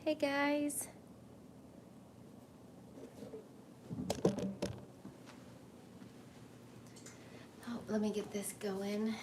Hey guys. Oh, let me get this going.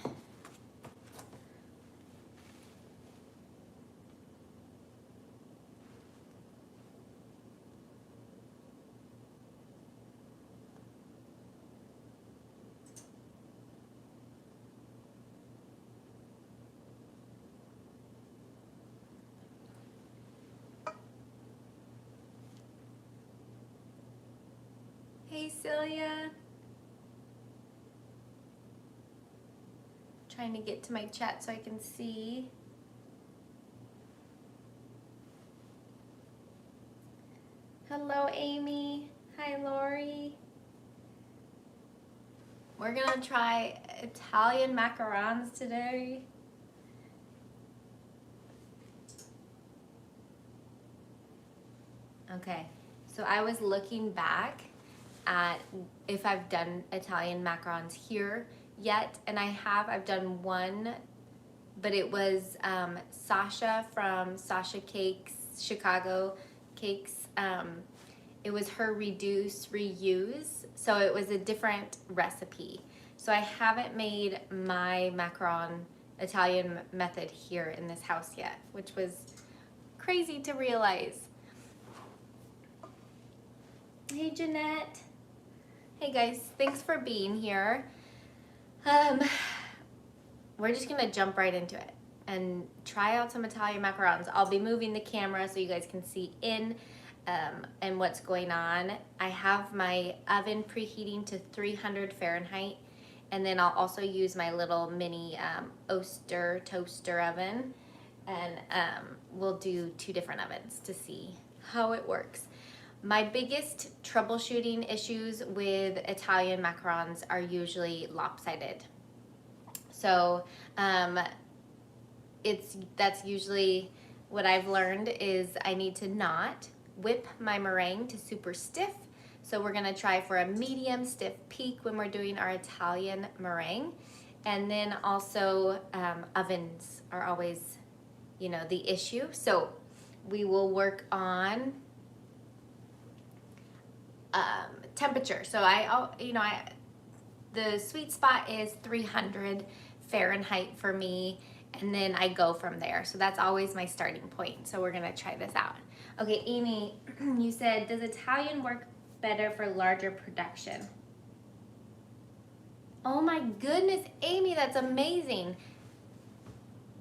Hey Celia. Trying to get to my chat so I can see. Hello Amy. Hi Lori. We're gonna try Italian macarons today. Okay, so I was looking back at if I've done Italian macarons here yet, and I've done one, but it was Sasha from Sasha Cakes, Chicago Cakes. It was her reduce, reuse, so it was a different recipe. So I haven't made my macaron Italian method here in this house yet, which was crazy to realize. Hey Jeanette. Hey guys, thanks for being here. We're just gonna jump right into it and try out some Italian macarons. I'll be moving the camera so you guys can see in and what's going on. I have my oven preheating to 300 Fahrenheit, and then I'll also use my little mini Oster toaster oven, and we'll do 2 different ovens to see how it works. My biggest troubleshooting issues with Italian macarons are usually lopsided. So that's usually what I've learned is I need to not whip my meringue to super stiff. So we're gonna try for a medium stiff peak when we're doing our Italian meringue. And then also ovens are always, the issue. So we will work on temperature. So the sweet spot is 300 Fahrenheit for me, and then I go from there. So that's always my starting point. So we're gonna try this out. Okay, Amy, you said, does Italian work better for larger production? Oh my goodness, Amy, that's amazing.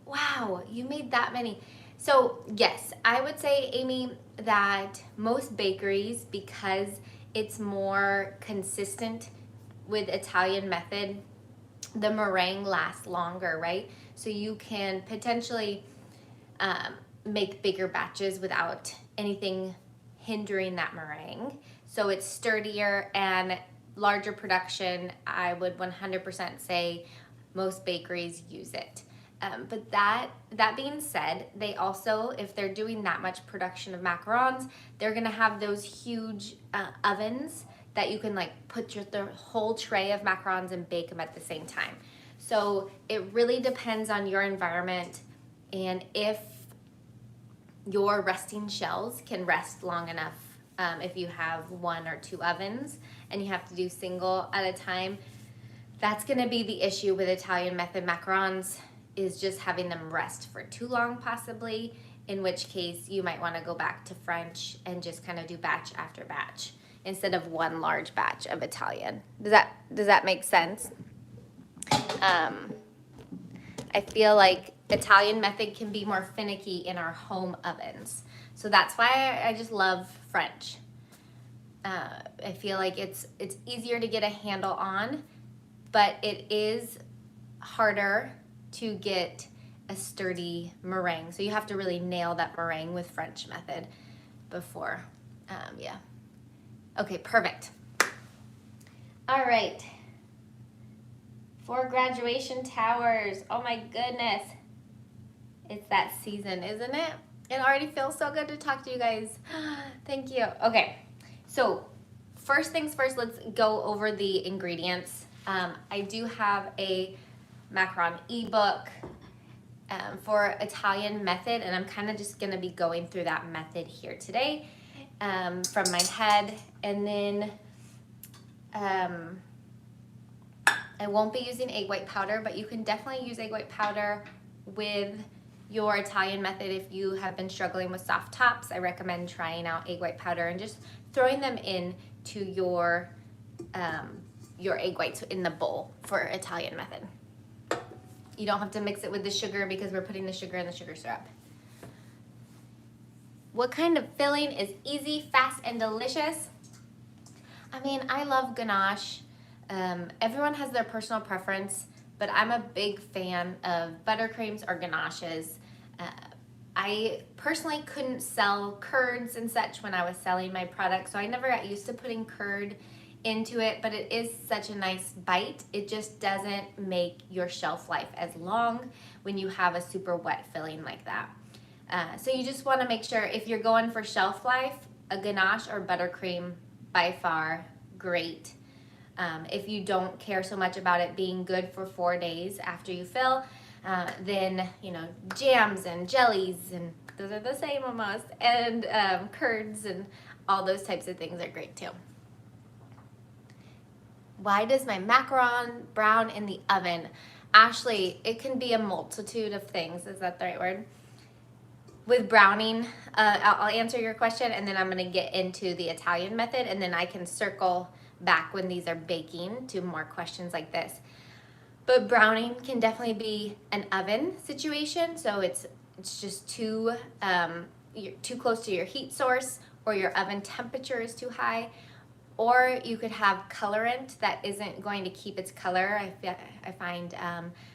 Wow, you made that many. So yes, I would say, Amy, that most bakeries, because it's more consistent with Italian method, the meringue lasts longer, right? So you can potentially make bigger batches without anything hindering that meringue. So it's sturdier and larger production. I would 100% say most bakeries use it. But that being said, they also, if they're doing that much production of macarons, they're gonna have those huge ovens that you can put the whole tray of macarons and bake them at the same time. So it really depends on your environment and if your resting shells can rest long enough. If you have 1 or 2 ovens and you have to do single at a time, that's gonna be the issue with Italian method macarons, is just having them rest for too long possibly, in which case you might wanna go back to French and just kind of do batch after batch instead of one large batch of Italian. Does that make sense? I feel like Italian method can be more finicky in our home ovens. So that's why I just love French. I feel like it's easier to get a handle on, but it is harder to get a sturdy meringue. So you have to really nail that meringue with French method before, yeah. Okay, perfect. All right. 4 graduation towers. Oh my goodness. It's that season, isn't it? It already feels so good to talk to you guys. Thank you. Okay, so first things first, let's go over the ingredients. I do have a macaron ebook, for Italian method, and I'm kind of just gonna be going through that method here today from my head. And then I won't be using egg white powder, but you can definitely use egg white powder with your Italian method. If you have been struggling with soft tops, I recommend trying out egg white powder and just throwing them in to your egg whites in the bowl for Italian method. You don't have to mix it with the sugar because we're putting the sugar in the sugar syrup. What kind of filling is easy, fast, and delicious? I mean, I love ganache. Everyone has their personal preference, but I'm a big fan of buttercreams or ganaches. I personally couldn't sell curds and such when I was selling my product, so I never got used to putting curd into it, but it is such a nice bite. It just doesn't make your shelf life as long when you have a super wet filling like that. So you just want to make sure if you're going for shelf life, a ganache or buttercream by far great. If you don't care so much about it being good for 4 days after you fill, then jams and jellies, and those are the same almost, and curds and all those types of things are great too. Why does my macaron brown in the oven? Ashley, it can be a multitude of things. Is that the right word? With browning, I'll answer your question, and then I'm going to get into the Italian method, and then I can circle back when these are baking to more questions like this. But browning can definitely be an oven situation, so it's just you're too close to your heat source, or your oven temperature is too high. Or you could have colorant that isn't going to keep its color. I find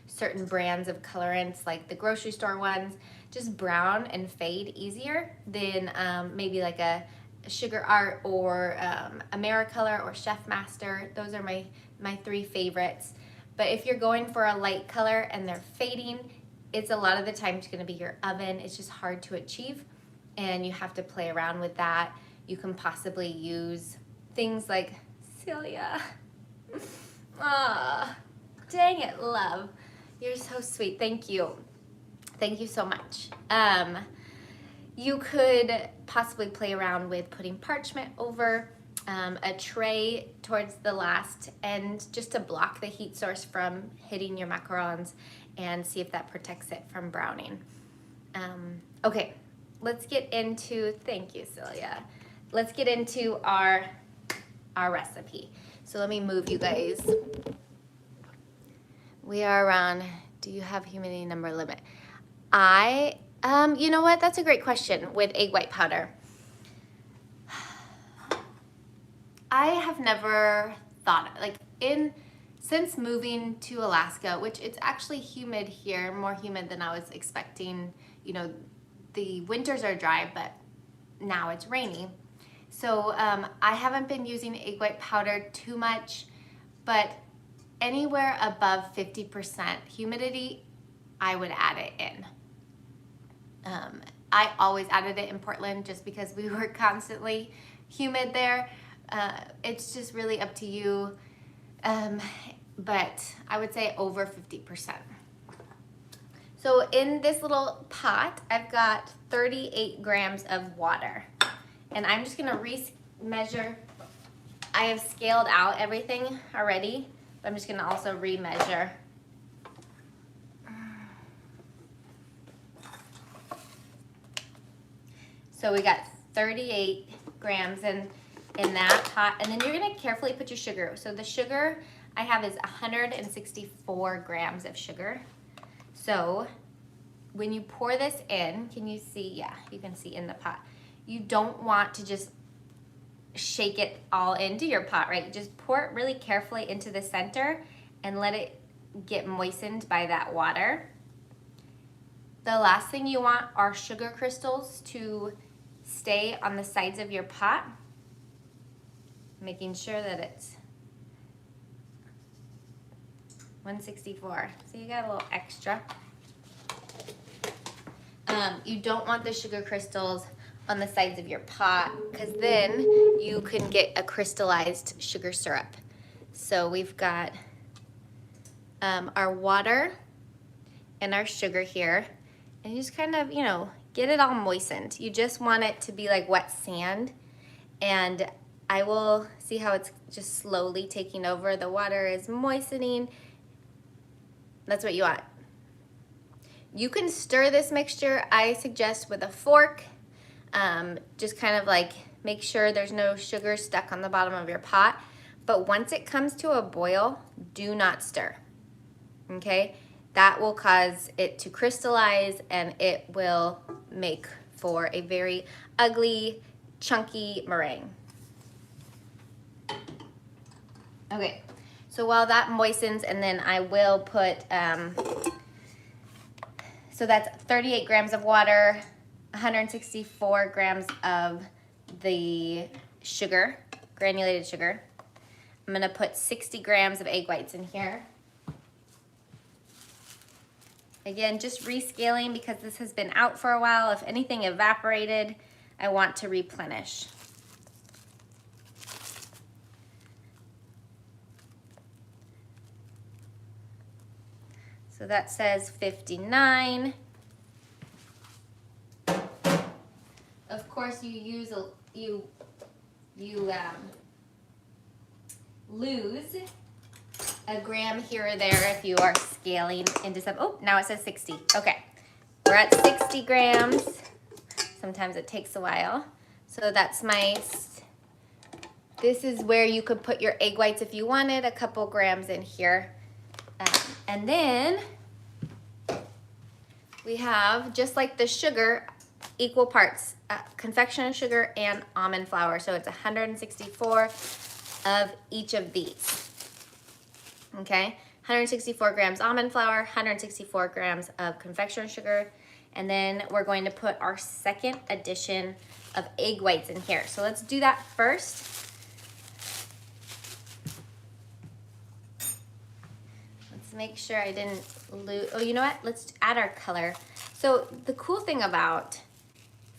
certain brands of colorants, like the grocery store ones, just brown and fade easier than maybe like a Sugar Art or Americolor or Chef Master. Those are my 3 favorites. But if you're going for a light color and they're fading, it's a lot of the time it's going to be your oven. It's just hard to achieve, and you have to play around with that. You can possibly use things like Celia. Ah, dang it, love. You're so sweet. Thank you. Thank you so much. You could possibly play around with putting parchment over a tray towards the last end, just to block the heat source from hitting your macarons, and see if that protects it from browning. Okay, let's get into, thank you, Celia. Let's get into our recipe. So let me move you guys. We are around, do you have humidity number limit? You know what? That's a great question with egg white powder. I have never thought, since moving to Alaska, which it's actually humid here, more humid than I was expecting. The winters are dry, but now it's rainy. So I haven't been using egg white powder too much, but anywhere above 50% humidity, I would add it in. I always added it in Portland just because we were constantly humid there. It's just really up to you, but I would say over 50%. So in this little pot, I've got 38 grams of water. And I'm just gonna measure. I have scaled out everything already, but I'm just gonna also remeasure. So we got 38 grams in that pot, and then you're gonna carefully put your sugar. So the sugar I have is 164 grams of sugar. So when you pour this in, can you see? Yeah, you can see in the pot. You don't want to just shake it all into your pot, right? Just pour it really carefully into the center and let it get moistened by that water. The last thing you want are sugar crystals to stay on the sides of your pot, making sure that it's 164. So you got a little extra. You don't want the sugar crystals on the sides of your pot, because then you can get a crystallized sugar syrup. So we've got our water, and our sugar here, and you just kind of, you know, get it all moistened. You just want it to be like wet sand, and I will see how it's just slowly taking over. The water is moistening. That's what you want. You can stir this mixture, I suggest, with a fork. Just kind of like make sure there's no sugar stuck on the bottom of your pot. But once it comes to a boil, do not stir, okay? That will cause it to crystallize, and it will make for a very ugly, chunky meringue. Okay, so while that moistens, and then I will put, so that's 38 grams of water, 164 grams of the sugar, granulated sugar. I'm gonna put 60 grams of egg whites in here. Again, just rescaling because this has been out for a while. If anything evaporated, I want to replenish. So that says 59. Of course, you lose a gram here or there if you are scaling into some. Oh, now it says 60. Okay, we're at 60 grams. Sometimes it takes a while. So that's my, this is where you could put your egg whites if you wanted, a couple grams in here. And then we have, just like the sugar, equal parts, confectioner sugar and almond flour. So it's 164 of each of these. Okay, 164 grams almond flour, 164 grams of confectioner sugar, and then we're going to put our second addition of egg whites in here. So let's do that first. Let's make sure I didn't lose. Oh, you know what? Let's add our color. So the cool thing about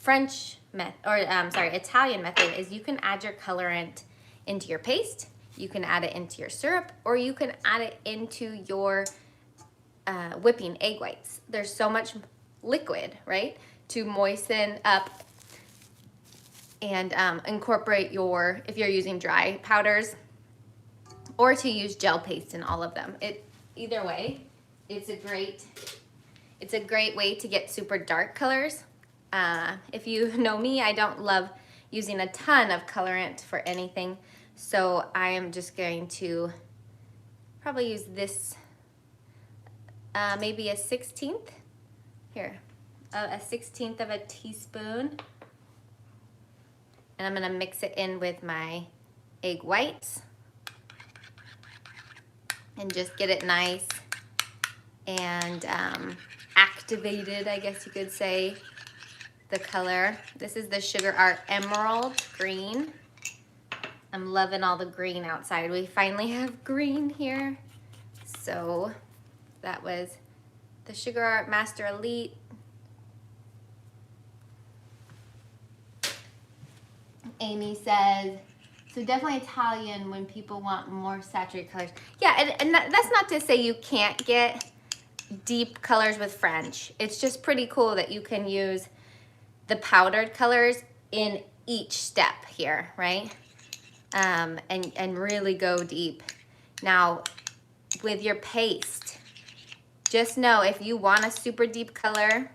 Italian method is you can add your colorant into your paste, you can add it into your syrup, or you can add it into your whipping egg whites. There's so much liquid, right, to moisten up and incorporate your, if you're using dry powders, or to use gel paste in all of them. Either way, it's a great way to get super dark colors. If you know me, I don't love using a ton of colorant for anything, so I am just going to probably use this, maybe a 1/16 here, a 1/16 of a teaspoon, and I'm gonna mix it in with my egg whites and just get it nice and activated, I guess you could say, the color. This is the Sugar Art Emerald Green. I'm loving all the green outside. We finally have green here. So that was the Sugar Art Master Elite. Amy says, so definitely Italian when people want more saturated colors. Yeah, and that's not to say you can't get deep colors with French. It's just pretty cool that you can use the powdered colors in each step here, right? And really go deep. Now, with your paste, just know if you want a super deep color,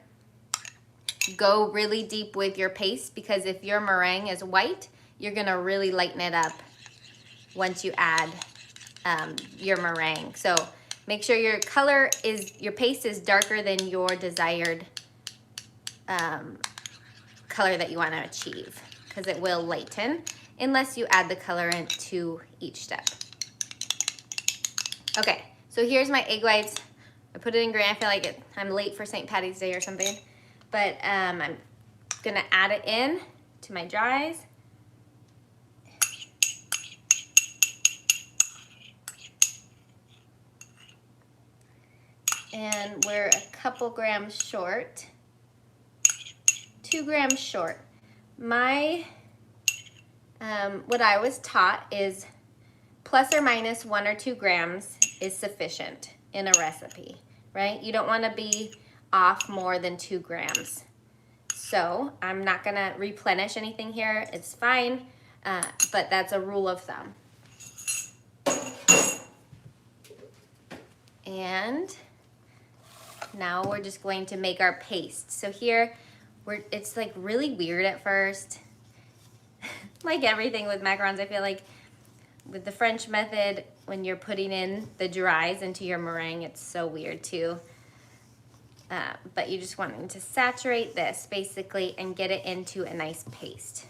go really deep with your paste, because if your meringue is white, you're gonna really lighten it up once you add your meringue. So make sure your paste is darker than your desired color that you want to achieve, because it will lighten unless you add the colorant to each step. Okay, so here's my egg whites. I put it in green. I feel like I'm late for St. Patty's Day or something, but I'm gonna add it in to my dries. And we're a couple grams short, 2 grams short. My, what I was taught is plus or minus 1 or 2 grams is sufficient in a recipe, right? You don't want to be off more than 2 grams. So I'm not gonna replenish anything here. It's fine, but that's a rule of thumb. And now we're just going to make our paste. So here, it's like really weird at first. Like everything with macarons, I feel like with the French method, when you're putting in the dries into your meringue, it's so weird too. But you just want to saturate this basically and get it into a nice paste.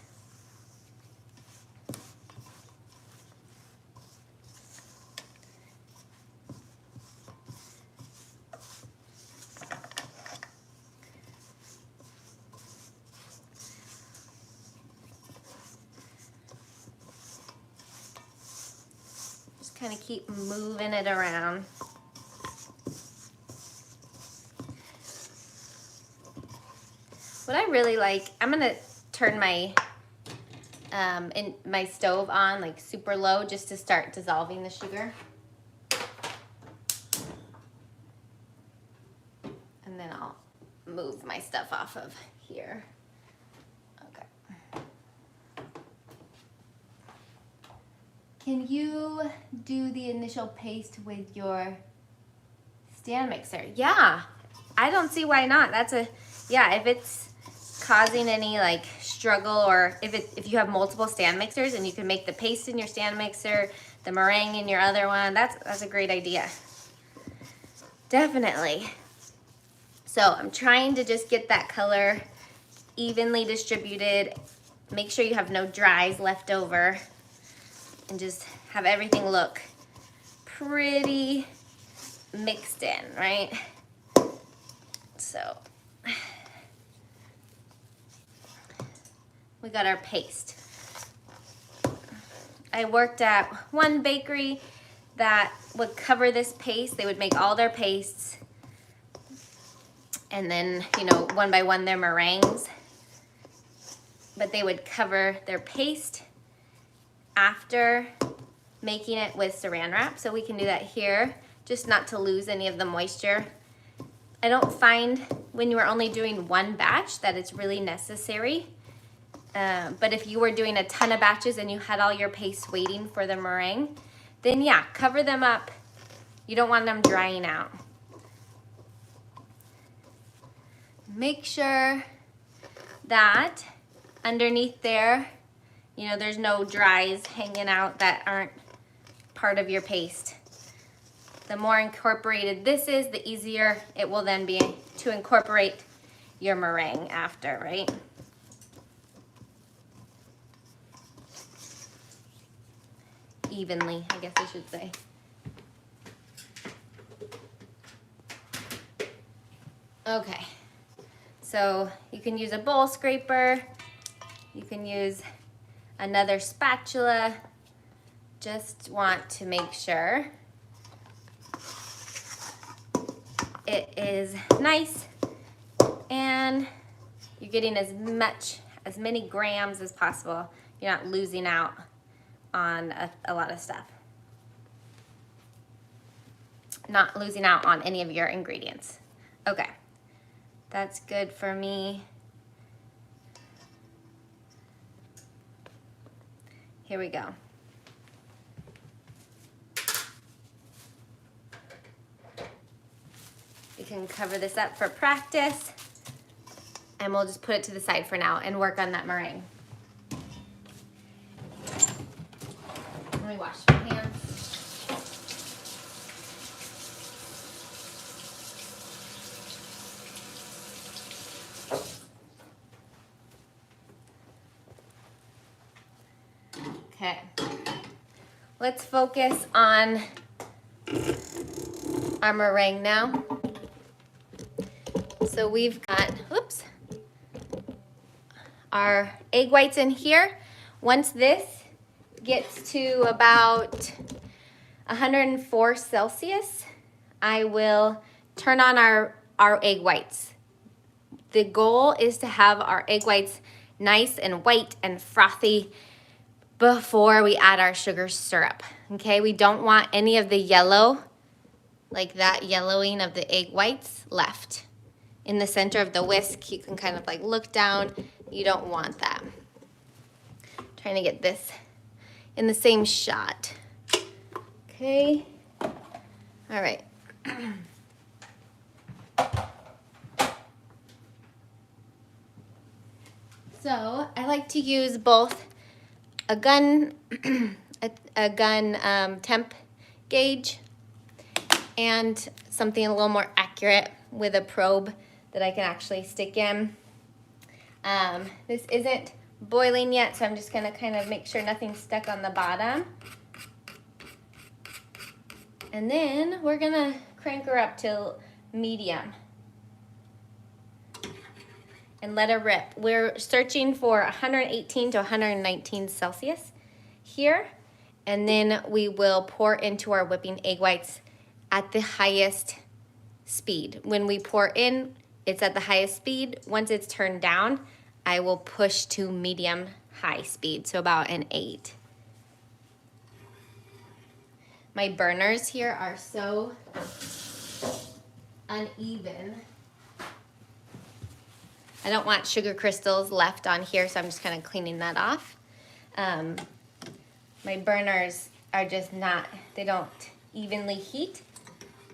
Just kind of keep moving it around. What I really like, I'm gonna turn my my stove on like super low just to start dissolving the sugar. And then I'll move my stuff off of here. Okay. Can you do the initial paste with your stand mixer? Yeah, I don't see why not. Yeah, if it's causing any like struggle, or if you have multiple stand mixers and you can make the paste in your stand mixer, the meringue in your other one, that's a great idea. Definitely. So I'm trying to just get that color evenly distributed. Make sure you have no dries left over and just have everything look pretty mixed in, right? So we got our paste. I worked at one bakery that would cover this paste. They would make all their pastes and then, you know, one by one their meringues. But they would cover their paste after making it with saran wrap. So we can do that here, just not to lose any of the moisture. I don't find when you are only doing one batch that it's really necessary. But if you were doing a ton of batches and you had all your paste waiting for the meringue, then yeah, cover them up. You don't want them drying out. Make sure that underneath there, you know, there's no dries hanging out that aren't part of your paste. The more incorporated this is, the easier it will then be to incorporate your meringue after, right? Evenly, I guess I should say. Okay, so you can use a bowl scraper, you can use another spatula. Just want to make sure it is nice and you're getting as many grams as possible. You're not losing out on a lot of stuff. Not losing out on any of your ingredients. Okay, that's good for me. Here we go. You can cover this up for practice, and we'll just put it to the side for now and work on that meringue. Let me wash my hands. Okay, let's focus on our meringue now. So we've got, oops, our egg whites in here. Once this gets to about 104 Celsius, I will turn on our egg whites. The goal is to have our egg whites nice and white and frothy before we add our sugar syrup, okay? We don't want any of the yellow like that yellowing of the egg whites left. In the center of the whisk, you can kind of like look down. You don't want that. Trying to get this in the same shot. Okay. All right. So I like to use both a gun, temp gauge, and something a little more accurate with a probe that I can actually stick in. This isn't boiling yet, so I'm just gonna kind of make sure nothing's stuck on the bottom. And then we're gonna crank her up till medium and let her rip. We're searching for 118 to 119 Celsius here. And then we will pour into our whipping egg whites at the highest speed. When we pour in, it's at the highest speed. Once it's turned down, I will push to medium high speed, so about an 8. My burners here are so uneven. I don't want sugar crystals left on here, so I'm just kind of cleaning that off. My burners are just not, they don't evenly heat,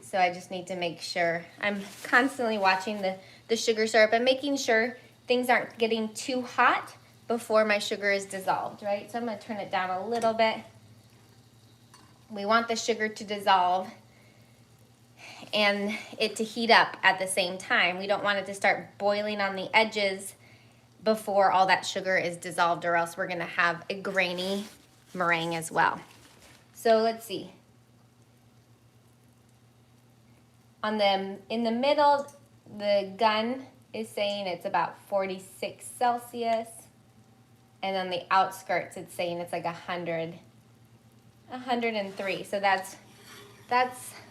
so I just need to make sure. I'm constantly watching the sugar syrup and making sure things aren't getting too hot before my sugar is dissolved, right? So I'm gonna turn it down a little bit. We want the sugar to dissolve and it to heat up at the same time. We don't want it to start boiling on the edges before all that sugar is dissolved, or else we're gonna have a grainy meringue as well. So let's see. In the middle, the gun is saying it's about 46 Celsius. And on the outskirts, it's saying it's like 103. So that's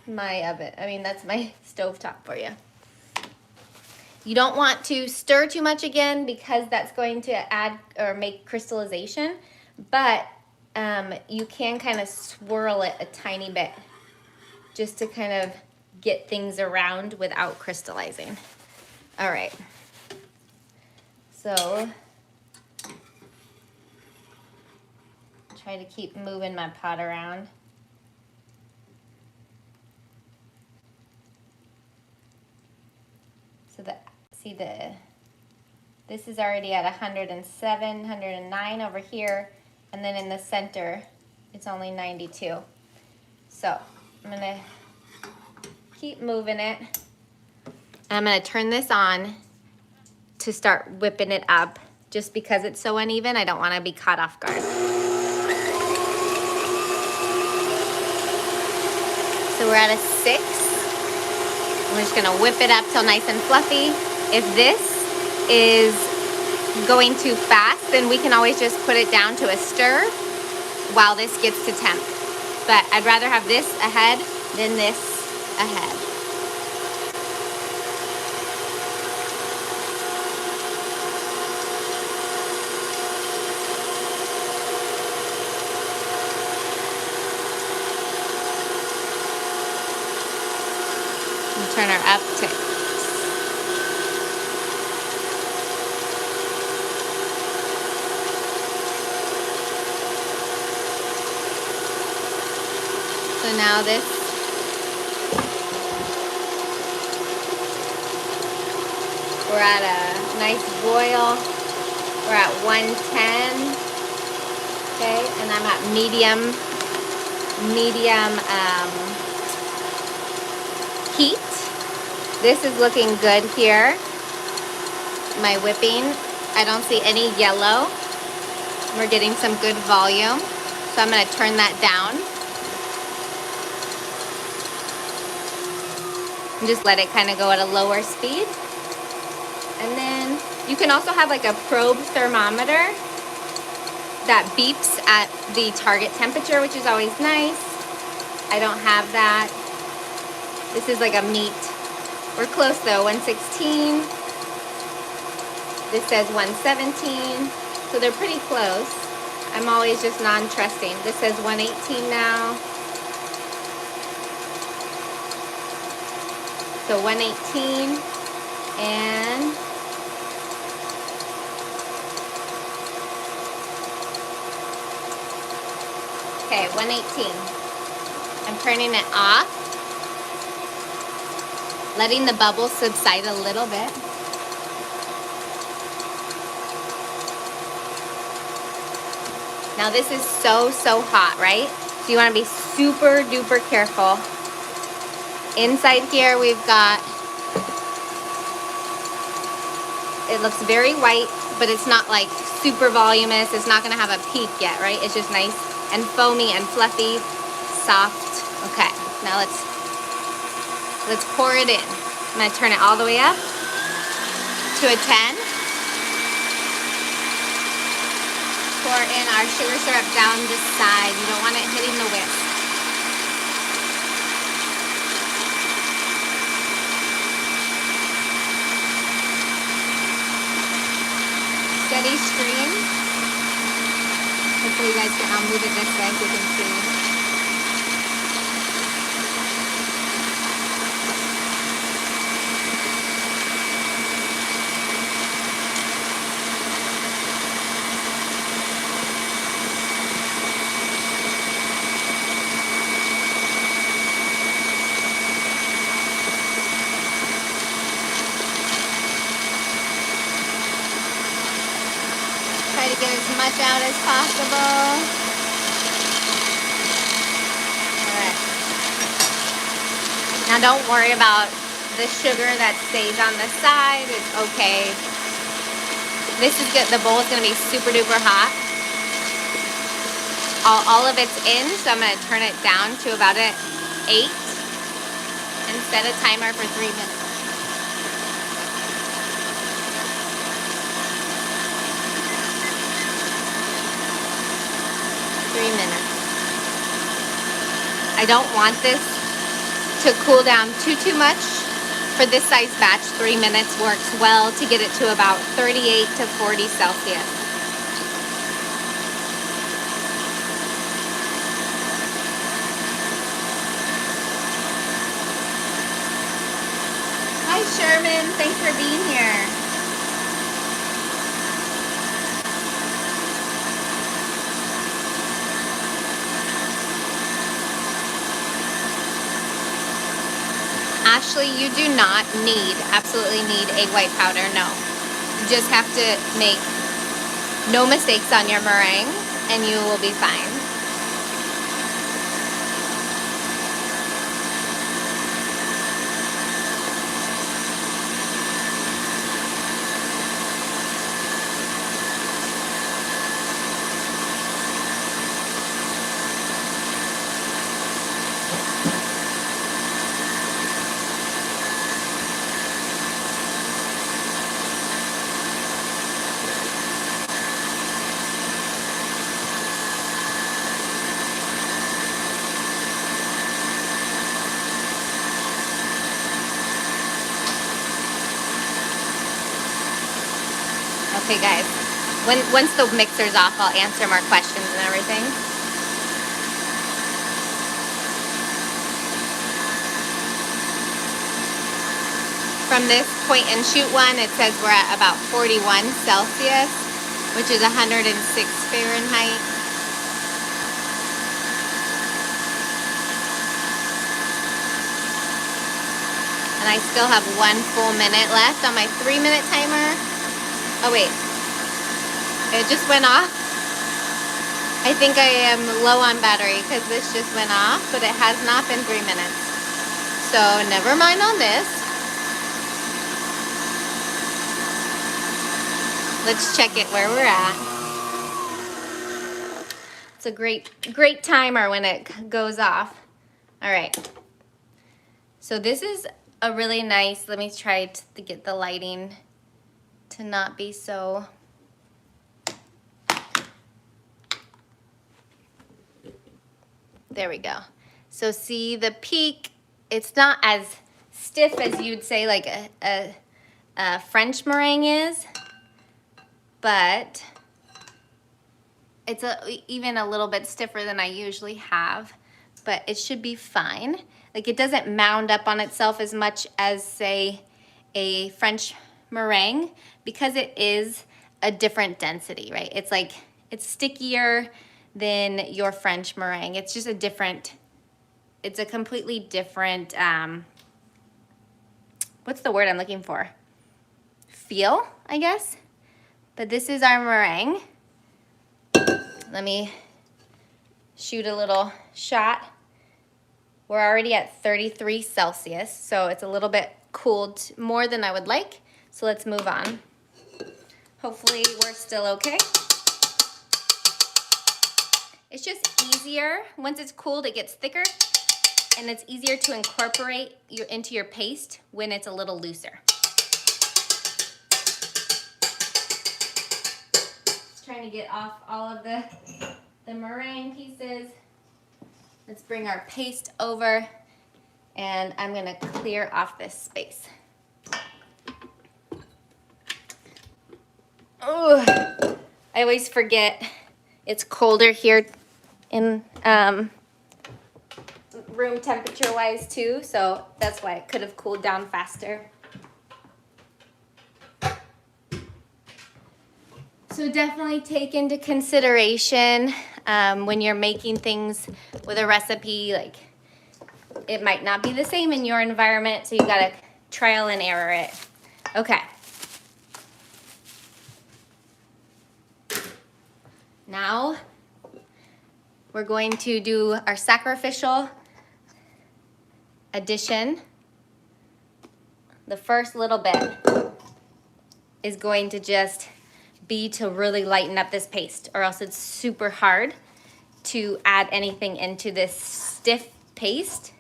my oven. I mean, that's my stovetop for you. You don't want to stir too much again, because that's going to add or make crystallization, but you can kind of swirl it a tiny bit just to kind of get things around without crystallizing. All right. So try to keep moving my pot around. So this is already at 107, 109 over here, and then in the center, it's only 92. So I'm gonna keep moving it. I'm gonna turn this on to start whipping it up. Just because it's so uneven, I don't wanna be caught off guard. So we're at a 6. I'm just gonna whip it up till nice and fluffy. If this is going too fast, then we can always just put it down to a stir while this gets to temp. But I'd rather have this ahead than this ahead. Turn her up to so now this we're at a nice boil. We're at 110. Okay, and I'm at medium heat. This is looking good here. My whipping, I don't see any yellow. We're getting some good volume. So I'm gonna turn that down. And just let it kind of go at a lower speed. And then you can also have like a probe thermometer that beeps at the target temperature, which is always nice. I don't have that. This is like a meat. We're close though, 116. This says 117. So they're pretty close. I'm always just non-trusting. This says 118 now. So 118 and okay, 118. I'm turning it off, letting the bubbles subside a little bit. Now this is so hot, right? So you want to be super duper careful. Inside here we've got, it looks very white, but it's not like super voluminous. It's not going to have a peak yet, right? It's just nice and foamy and fluffy, soft. Okay, now let's pour it in. I'm going to turn it all the way up to a 10. Pour in our sugar syrup down the side. You don't want it hitting the whisk. Steady stream. Hopefully you guys can, I'll move it this way so you can see. Try to get as much out as possible. Alright. Now don't worry about the sugar that stays on the side. It's okay. This is good. The bowl is going to be super duper hot. All of it's in, so I'm going to turn it down to about an 8 and set a timer for 3 minutes. I don't want this to cool down too much. For this size batch, 3 minutes works well to get it to about 38 to 40 Celsius. Hi Sherman, thanks for being here. Ashley, you do not absolutely need egg white powder, no. You just have to make no mistakes on your meringue and you will be fine. Okay guys, once the mixer's off, I'll answer more questions and everything. From this point and shoot one, it says we're at about 41 Celsius, which is 106 Fahrenheit. And I still have 1 full minute left on my 3-minute timer. Oh wait, it just went off. I think I am low on battery because this just went off, but it has not been 3 minutes. So never mind on this. Let's check it where we're at. It's a great timer when it goes off. All right. So this is a really nice, let me try to get the lighting to not be so. There we go. So see the peak, it's not as stiff as you'd say like a French meringue is, but it's even a little bit stiffer than I usually have, but it should be fine. like it doesn't mound up on itself as much as, say, a French meringue, because it is a different density, right? It's like, it's stickier than your French meringue. It's just a different, it's a completely different, what's the word I'm looking for? Feel, I guess. But this is our meringue. Let me shoot a little shot. We're already at 33 Celsius, so it's a little bit cooled more than I would like. So let's move on. Hopefully we're still okay. It's just easier. Once it's cooled, it gets thicker, and it's easier to incorporate into your paste when it's a little looser. Trying to get off all of the meringue pieces. Let's bring our paste over, and I'm gonna clear off this space. Oh, I always forget it's colder here in room temperature wise too, so that's why it could have cooled down faster. So definitely take into consideration when you're making things with a recipe, like it might not be the same in your environment, so you gotta trial and error it. Okay. Now we're going to do our sacrificial addition. The first little bit is going to just be to really lighten up this paste, or else it's super hard to add anything into this stiff paste,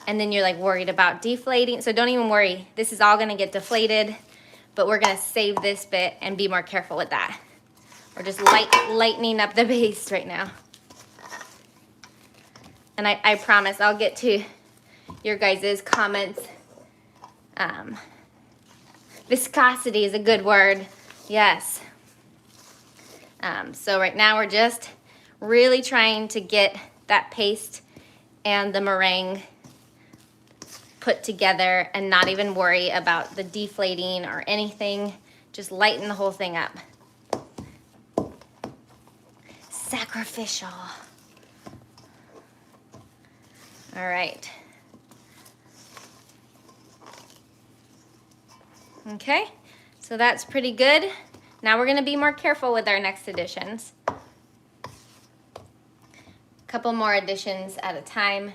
and then you're like worried about deflating. So don't even worry, this is all gonna get deflated, but we're gonna save this bit and be more careful with that. We're just lightening up the paste right now. And I promise I'll get to your guys' comments. Viscosity is a good word, yes. So right now we're just really trying to get that paste and the meringue put together and not even worry about the deflating or anything. Just lighten the whole thing up. Sacrificial. All right. Okay, so that's pretty good. Now we're gonna be more careful with our next additions. A couple more additions at a time.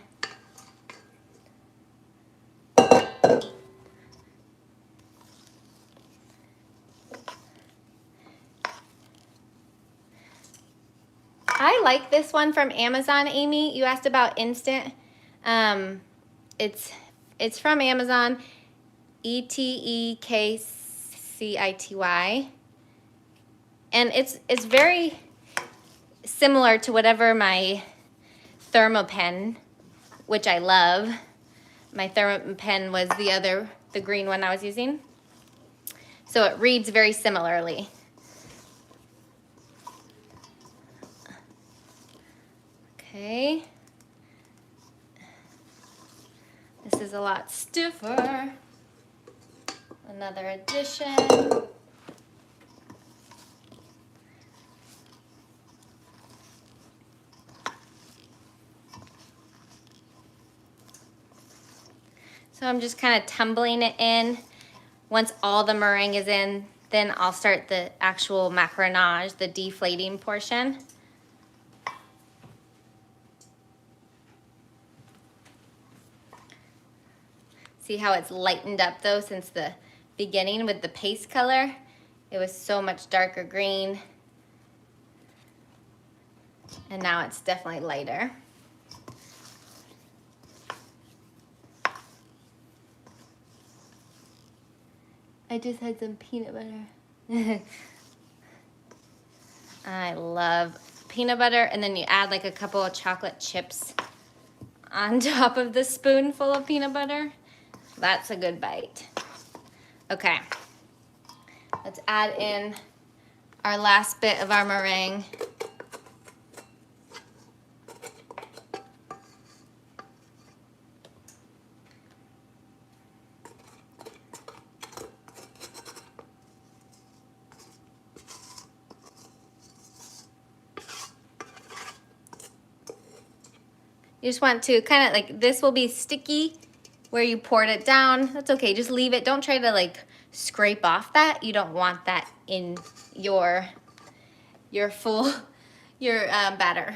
I like this one from Amazon, Amy. You asked about instant. It's from Amazon, ETEKCITY, and it's very similar to whatever my Thermopen, which I love. My Thermopen was the green one I was using. So it reads very similarly. Okay. This is a lot stiffer. Another addition. So I'm just kind of tumbling it in. Once all the meringue is in, then I'll start the actual macaronage, the deflating portion. See how it's lightened up though since the beginning with the paste color? It was so much darker green. And now it's definitely lighter. I just had some peanut butter. I love peanut butter, and then you add like a couple of chocolate chips on top of the spoonful of peanut butter. That's a good bite. Okay, let's add in our last bit of our meringue. You just want to kind of like, this will be sticky where you poured it down. That's okay, just leave it. Don't try to like scrape off that. You don't want that in your batter.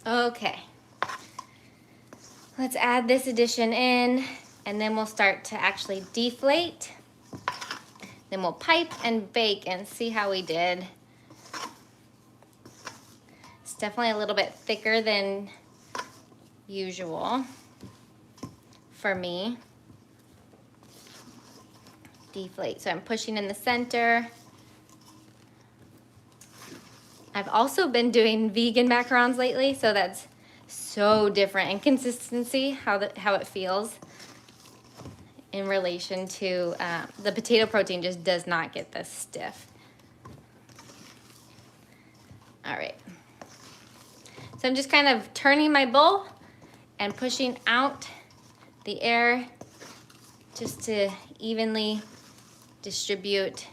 Okay, let's add this addition in, and then we'll start to actually deflate. Then we'll pipe and bake and see how we did. It's definitely a little bit thicker than usual for me. Deflate, so I'm pushing in the center. I've also been doing vegan macarons lately, so that's so different in consistency, how it feels in relation to the potato protein just does not get this stiff. All right. So I'm just kind of turning my bowl and pushing out the air just to evenly distribute,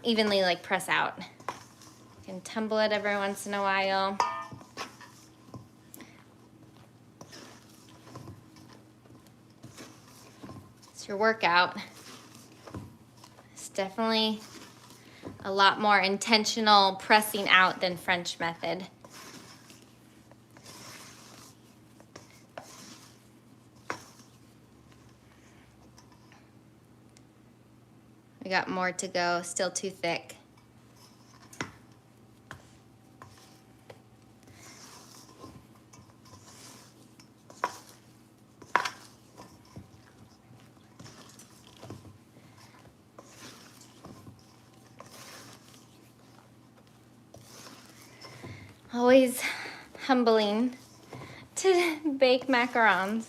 evenly like press out. You can tumble it every once in a while. It's your workout. It's definitely a lot more intentional pressing out than French method. We got more to go, still too thick. Always humbling to bake macarons.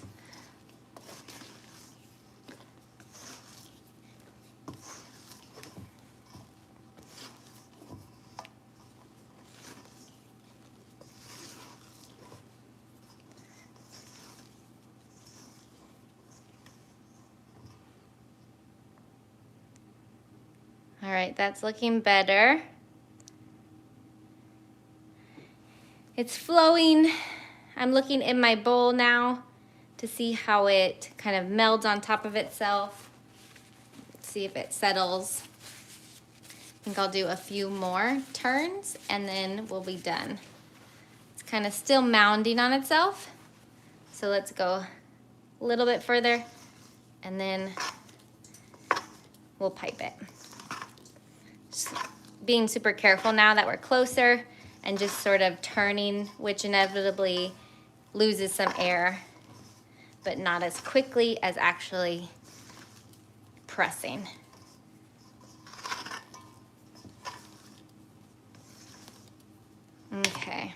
All right, that's looking better. It's flowing. I'm looking in my bowl now to see how it kind of melds on top of itself. See if it settles. I think I'll do a few more turns and then we'll be done. It's kind of still mounding on itself. So let's go a little bit further and then we'll pipe it. Just being super careful now that we're closer and just sort of turning, which inevitably loses some air, but not as quickly as actually pressing. Okay.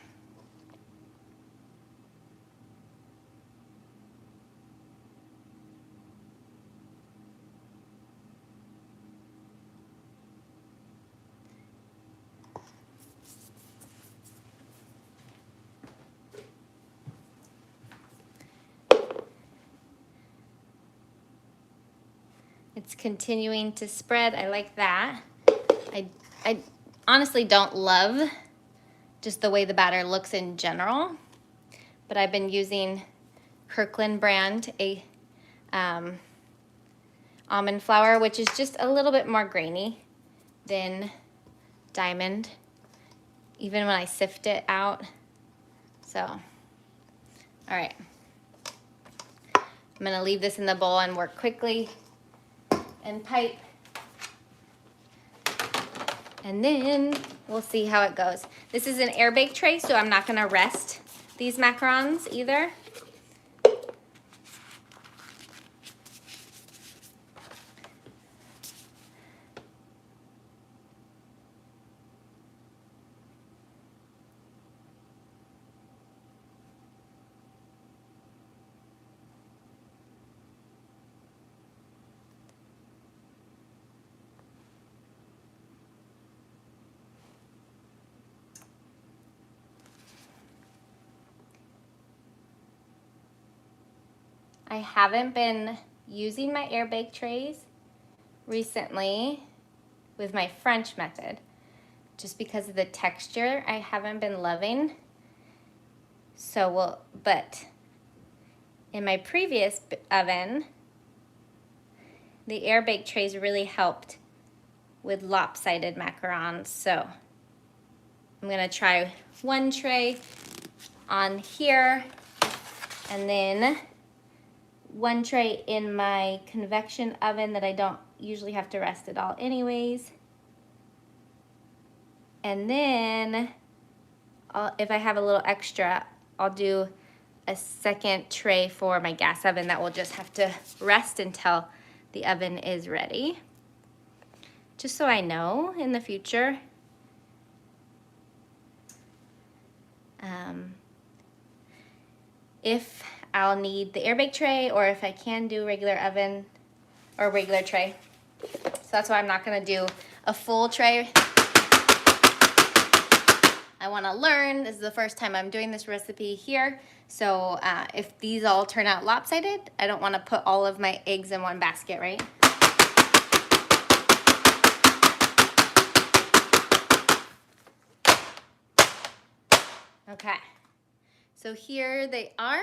It's continuing to spread. I like that. I honestly don't love just the way the batter looks in general, but I've been using Kirkland brand, almond flour, which is just a little bit more grainy than Diamond, even when I sift it out. So, all right. I'm gonna leave this in the bowl and work quickly and pipe. And then we'll see how it goes. This is an air bake tray, so I'm not gonna rest these macarons either. I haven't been using my air bake trays recently with my French method, just because of the texture I haven't been loving. So but in my previous oven, the air bake trays really helped with lopsided macarons. So I'm gonna try one tray on here, and then one tray in my convection oven that I don't usually have to rest at all anyways. And then if I have a little extra, I'll do a second tray for my gas oven that will just have to rest until the oven is ready. Just so I know in the future. If I'll need the air bake tray, or if I can do regular oven or regular tray. So that's why I'm not gonna do a full tray. I wanna learn, this is the first time I'm doing this recipe here. So if these all turn out lopsided, I don't wanna put all of my eggs in one basket, right? Okay, so here they are.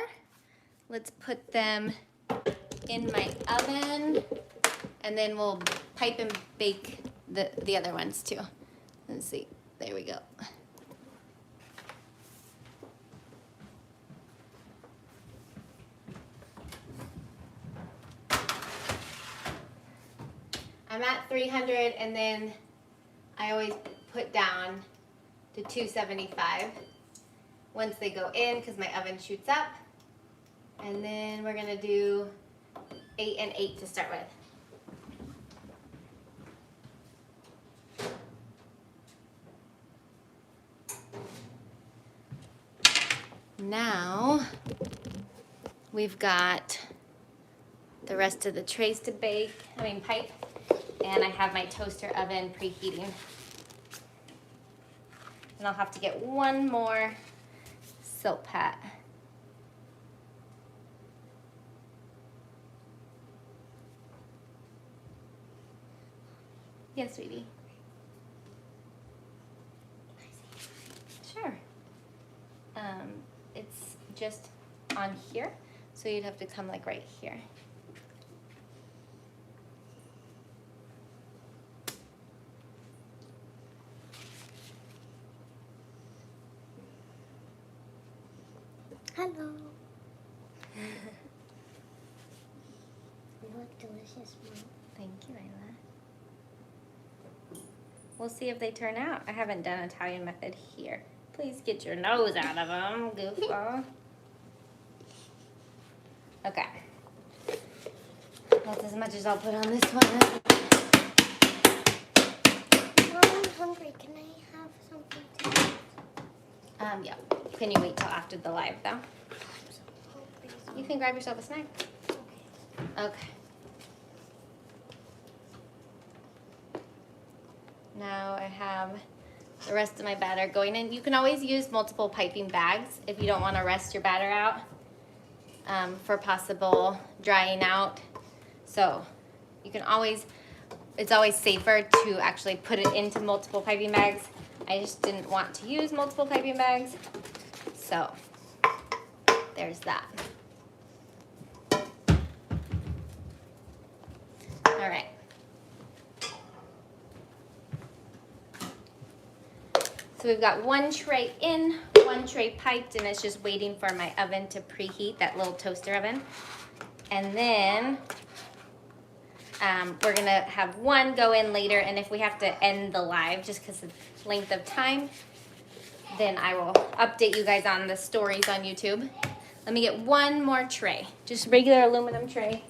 Let's put them in my oven, and then we'll pipe and bake the other ones too. Let's see, there we go. I'm at 300, and then I always put down to 275 once they go in, because my oven shoots up. And then we're gonna do 8 and 8 to start with. Now we've got the rest of the trays to pipe, and I have my toaster oven preheating. And I'll have to get one more silk pat. Yes, sweetie. Sure. It's just on here, so you'd have to come like right here. Hello. You look delicious, Mom. Thank you, Ayla. We'll see if they turn out. I haven't done Italian method here. Please get your nose out of them, goofball. Okay. That's as much as I'll put on this one. Mom, I'm hungry. Can I have something to eat? Yeah. Can you wait till after the live, though? I'm so hungry. You can grab yourself a snack. Okay. Now I have the rest of my batter going in. You can always use multiple piping bags if you don't want to rest your batter out for possible drying out. So you can always, it's always safer to actually put it into multiple piping bags. I just didn't want to use multiple piping bags. So there's that. All right. So we've got one tray in, one tray piped, and it's just waiting for my oven to preheat, that little toaster oven. And then we're gonna have one go in later, and if we have to end the live just because of length of time, then I will update you guys on the stories on YouTube. Let me get one more tray, just regular aluminum tray.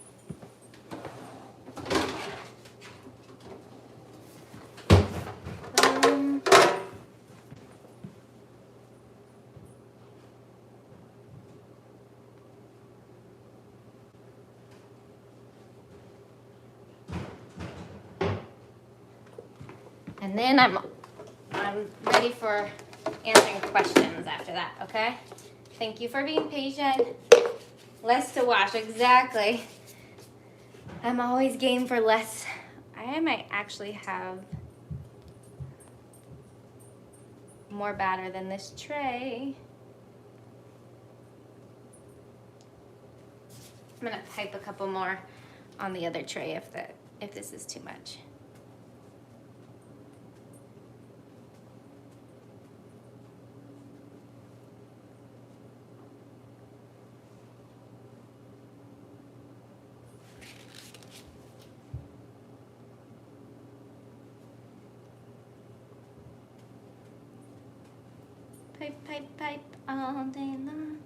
And then I'm ready for answering questions after that, okay? Thank you for being patient. Less to wash, exactly. I'm always game for less. I might actually have more batter than this tray. I'm gonna pipe a couple more on the other tray if this is too much. Pipe, pipe, pipe all day long.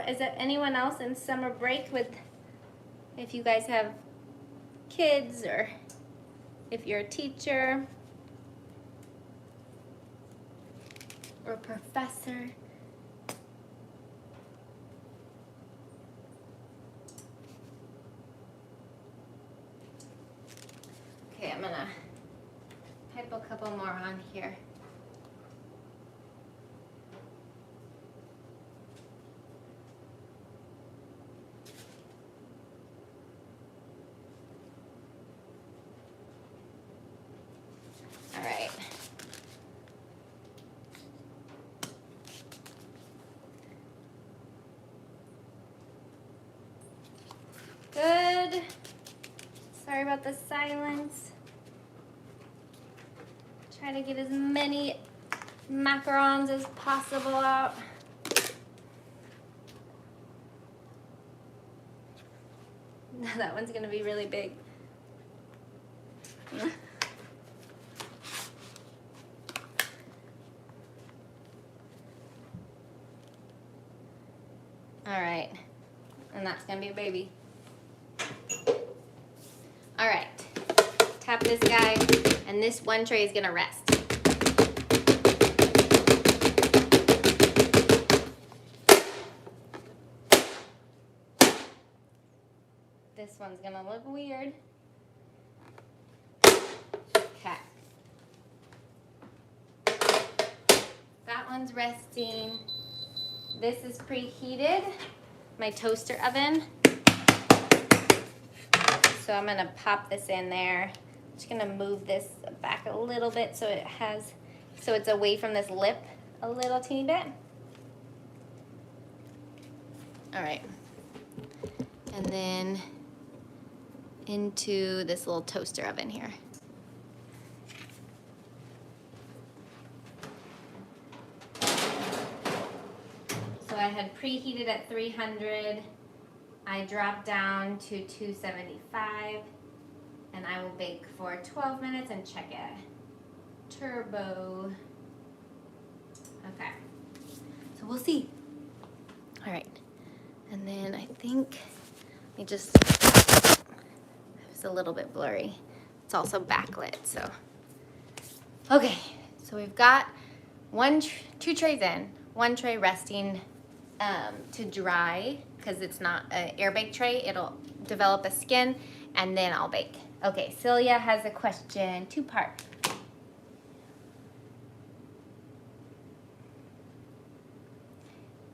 Is there anyone else in summer break with, if you guys have kids or if you're a teacher or a professor? Okay, I'm gonna pipe a couple more on here. All right. Good. Sorry about the silence. Try to get as many macarons as possible out. That one's gonna be really big. All right, and that's gonna be a baby. All right, tap this guy, and this one tray is gonna rest. This one's gonna look weird. Okay. That one's resting. This is preheated, my toaster oven. So I'm gonna pop this in there. Just gonna move this back a little bit so it's away from this lip a little teeny bit. All right. And then into this little toaster oven here. So I had preheated at 300. I dropped down to 275, and I will bake for 12 minutes and check it. Turbo. Okay, so we'll see. All right, and then I think it was a little bit blurry. It's also backlit, so. Okay, so we've got two trays in, one tray resting to dry, because it's not an air bake tray. It'll develop a skin, and then I'll bake. Okay, Celia has a question, two-part.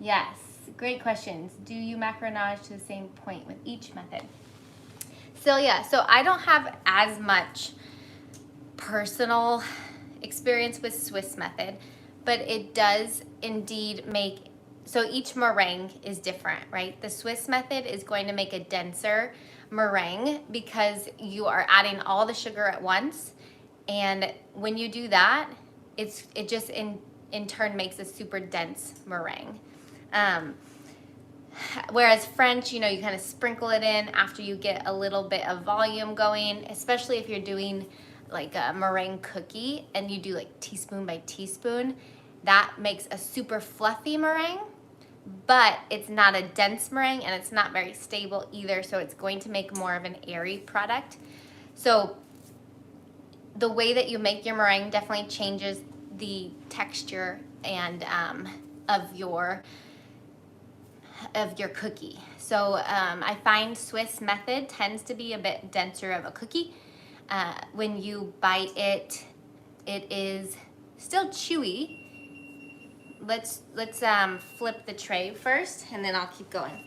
Yes, great questions. Do you macaronage to the same point with each method? Celia, so I don't have as much personal experience with Swiss method, but it does indeed make, so each meringue is different, right? The Swiss method is going to make a denser meringue because you are adding all the sugar at once. And when you do that, it just in turn makes a super dense meringue. Whereas French, you kind of sprinkle it in after you get a little bit of volume going, especially if you're doing like a meringue cookie and you do like teaspoon by teaspoon, that makes a super fluffy meringue. But it's not a dense meringue and it's not very stable either, so it's going to make more of an airy product. So the way that you make your meringue definitely changes the texture and of your cookie. So I find Swiss method tends to be a bit denser of a cookie. When you bite it, it is still chewy. Let's flip the tray first, and then I'll keep going.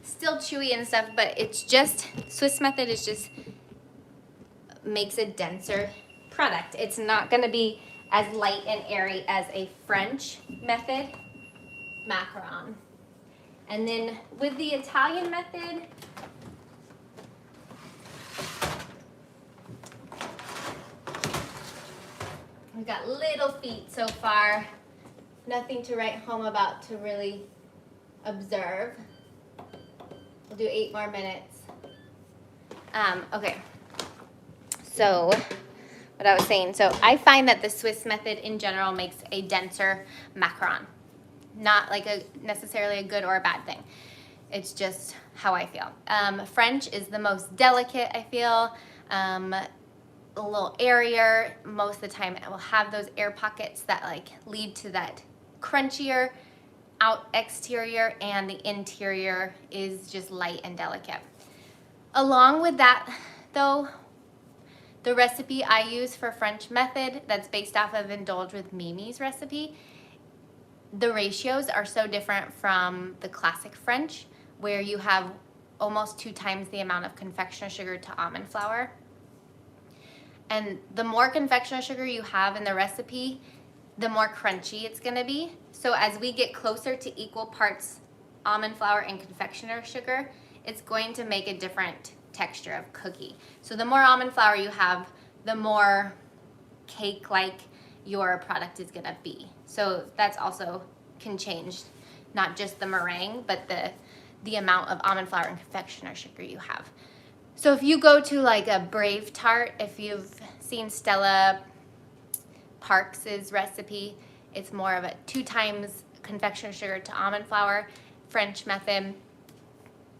still chewy and stuff, but it's just, Swiss method is just, makes a denser product. It's not gonna be as light and airy as a French method macaron. And then with the Italian method, we've got little feet so far. Nothing to write home about to really observe. We'll do 8 more minutes. Okay. So, what I was saying. So, I find that the Swiss method in general makes a denser macaron. Not like necessarily a good or a bad thing. It's just how I feel. French is the most delicate, I feel. A little airier. Most of the time it will have those air pockets that like lead to that crunchier out exterior, and the interior is just light and delicate. Along with that though, the recipe I use for French method that's based off of Indulge with Mimi's recipe, the ratios are so different from the classic French, where you have almost 2 times the amount of confectioner sugar to almond flour. And the more confectioner sugar you have in the recipe, the more crunchy it's gonna be. So as we get closer to equal parts almond flour and confectioner sugar, it's going to make a different texture of cookie. So the more almond flour you have, the more cake-like your product is gonna be. So that's also can change, not just the meringue, but the amount of almond flour and confectioner sugar you have. So if you go to like a Brave Tart, if you've seen Stella Parks's recipe, it's more of a 2 times confectioner sugar to almond flour, French method.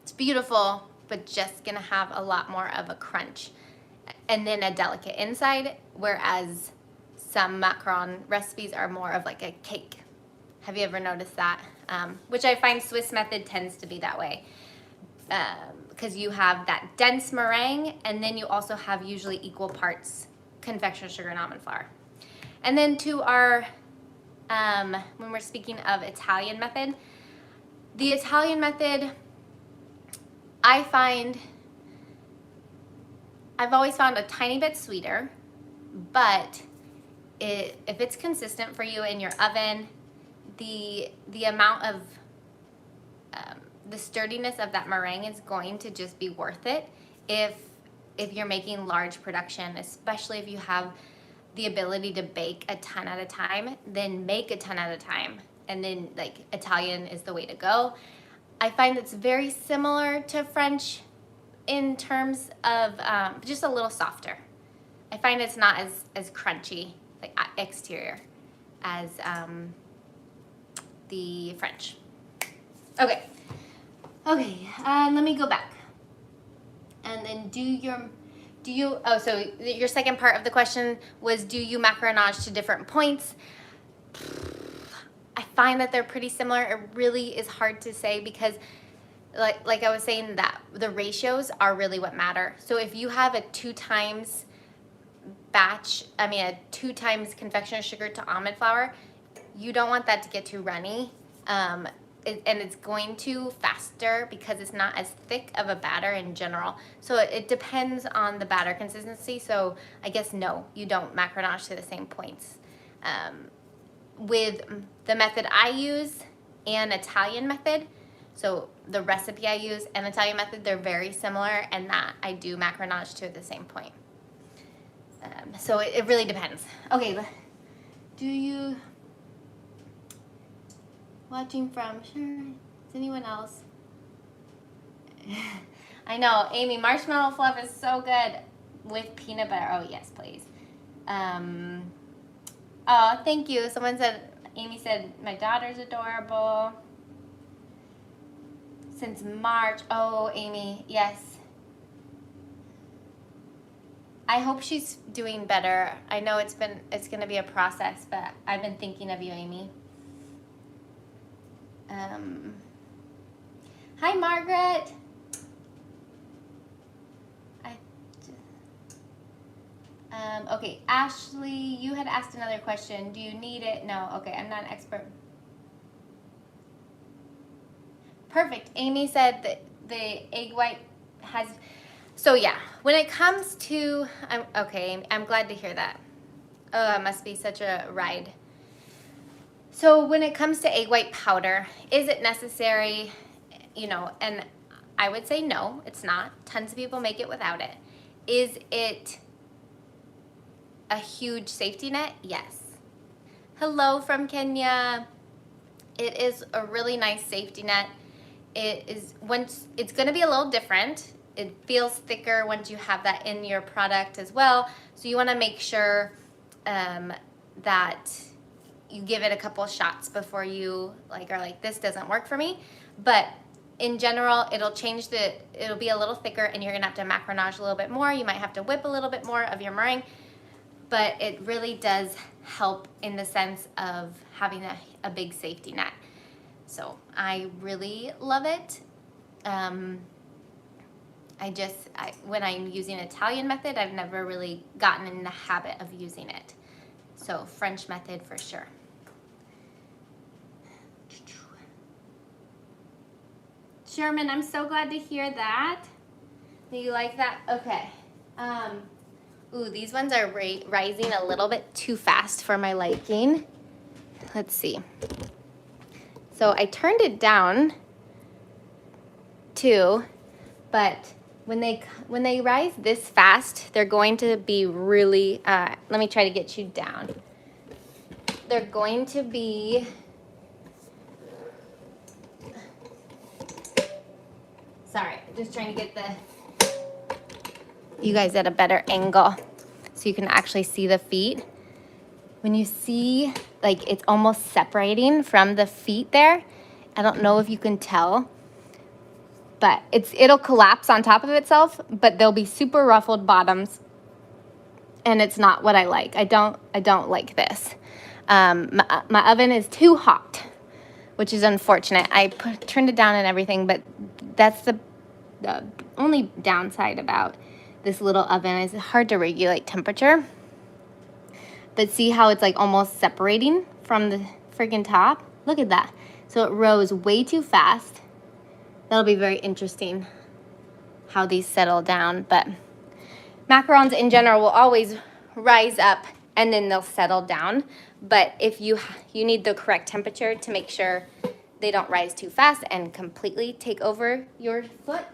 It's beautiful, but just gonna have a lot more of a crunch and then a delicate inside, whereas some macaron recipes are more of like a cake. Have you ever noticed that? Which I find Swiss method tends to be that way. Because you have that dense meringue, and then you also have usually equal parts confectioner sugar and almond flour. And then to our, when we're speaking of Italian method, the Italian method, I find, I've always found a tiny bit sweeter, but if it's consistent for you in your oven, the amount of, the sturdiness of that meringue is going to just be worth it if you're making large production, especially if you have the ability to bake a ton at a time, then make a ton at a time. And then like Italian is the way to go. I find it's very similar to French in terms of just a little softer. I find it's not as crunchy, like exterior, as the French. Okay, let me go back. And then so your second part of the question was, do you macaronage to different points? I find that they're pretty similar. It really is hard to say because like I was saying, that the ratios are really what matter. So if you have a 2 times a 2 times confectioner sugar to almond flour, you don't want that to get too runny. And it's going to faster because it's not as thick of a batter in general. So it depends on the batter consistency. So I guess no, you don't macaronage to the same points. With the method I use and Italian method, so the recipe I use and Italian method, they're very similar, and that I do macaronage to the same point. So it really depends. Okay, do you... Watching from, sure, is anyone else? I know, Amy, marshmallow fluff is so good with peanut butter. Oh, yes, please. Oh, thank you. Amy said, my daughter's adorable. Since March. Oh, Amy, yes. I hope she's doing better. I know it's going to be a process, but I've been thinking of you, Amy. Hi, Margaret. Okay, Ashley, you had asked another question. Do you need it? No. Okay, I'm not an expert. Perfect. Amy said that the egg white has, so yeah, when it comes to, I'm glad to hear that. Oh, it must be such a ride. So when it comes to egg white powder, is it necessary? You know, and I would say no, it's not. Tons of people make it without it. Is it a huge safety net? Yes. Hello from Kenya. It is a really nice safety net. It is, once it's going to be a little different. It feels thicker once you have that in your product as well. So you want to make sure that you give it a couple shots before you are like, this doesn't work for me. But in general, it'll be a little thicker, and you're gonna have to macaronage a little bit more. You might have to whip a little bit more of your meringue, but it really does help in the sense of having a big safety net. So I really love it. When I'm using Italian method, I've never really gotten in the habit of using it. So French method for sure. Sherman, I'm so glad to hear that. Do you like that? Okay. Ooh, these ones are rising a little bit too fast for my liking. Let's see. So I turned it down too, but when they rise this fast, they're going to be really, let me try to get you down. They're going to be, sorry, just trying to get you guys at a better angle so you can actually see the feet. When you see, it's almost separating from the feet there, I don't know if you can tell, but it'll collapse on top of itself, but there'll be super ruffled bottoms, and it's not what I like. I don't like this. My oven is too hot, which is unfortunate. I turned it down and everything, but that's the only downside about this little oven is it's hard to regulate temperature. But see how it's almost separating from the freaking top? Look at that. So it rose way too fast. That'll be very interesting how these settle down. But macarons in general will always rise up and then they'll settle down. But if you need the correct temperature to make sure they don't rise too fast and completely take over your foot,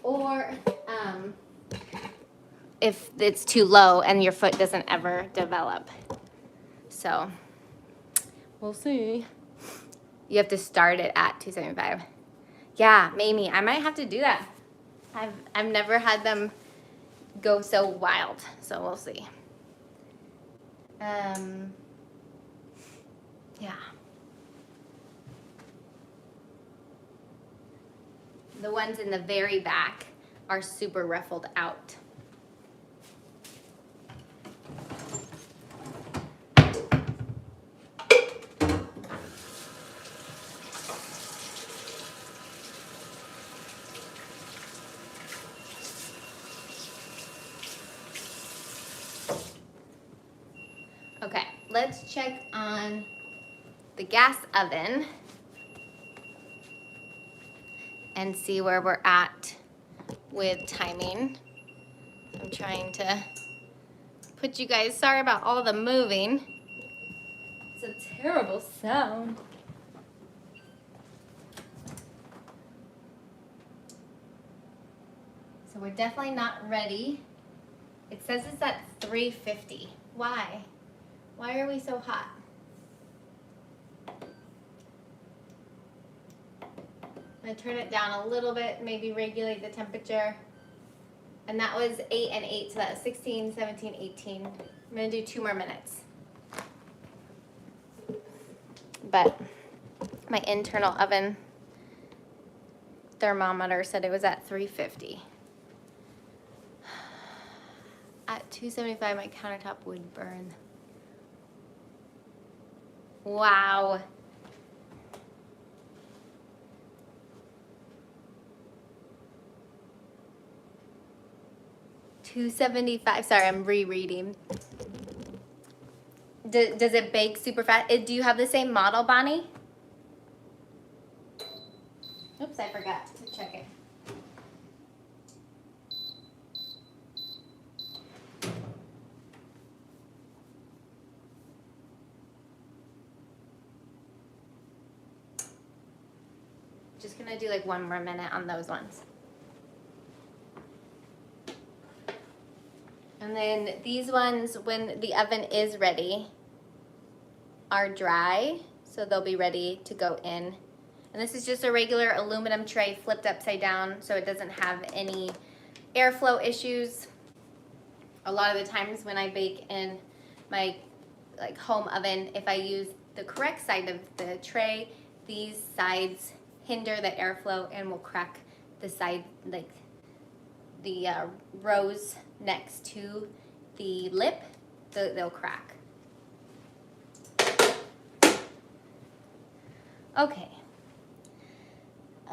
or if it's too low and your foot doesn't ever develop. So we'll see. You have to start it at 275. Yeah, maybe I might have to do that. I've never had them go so wild, so we'll see. Yeah. The ones in the very back are super ruffled out. Okay, let's check on the gas oven and see where we're at with timing. I'm trying to put you guys, sorry about all the moving. It's a terrible sound. So we're definitely not ready. It says it's at 350. Why? Why are we so hot? I'm gonna turn it down a little bit, maybe regulate the temperature. And that was 8 and 8, so that was 16, 17, 18. I'm gonna do 2 more minutes. But my internal oven thermometer said it was at 350. At 275, my countertop would burn. Wow. $275. Sorry, I'm rereading. Does it bake super fast? Do you have the same model, Bonnie? Oops. Oops, I forgot to check it. Just gonna do like 1 more minute on those ones. And then these ones, when the oven is ready, are dry, so they'll be ready to go in. And this is just a regular aluminum tray flipped upside down so it doesn't have any airflow issues. A lot of the times when I bake in my like home oven, if I use the correct side of the tray, these sides hinder the airflow and will crack the side, like the rows next to the lip, they'll crack. Okay.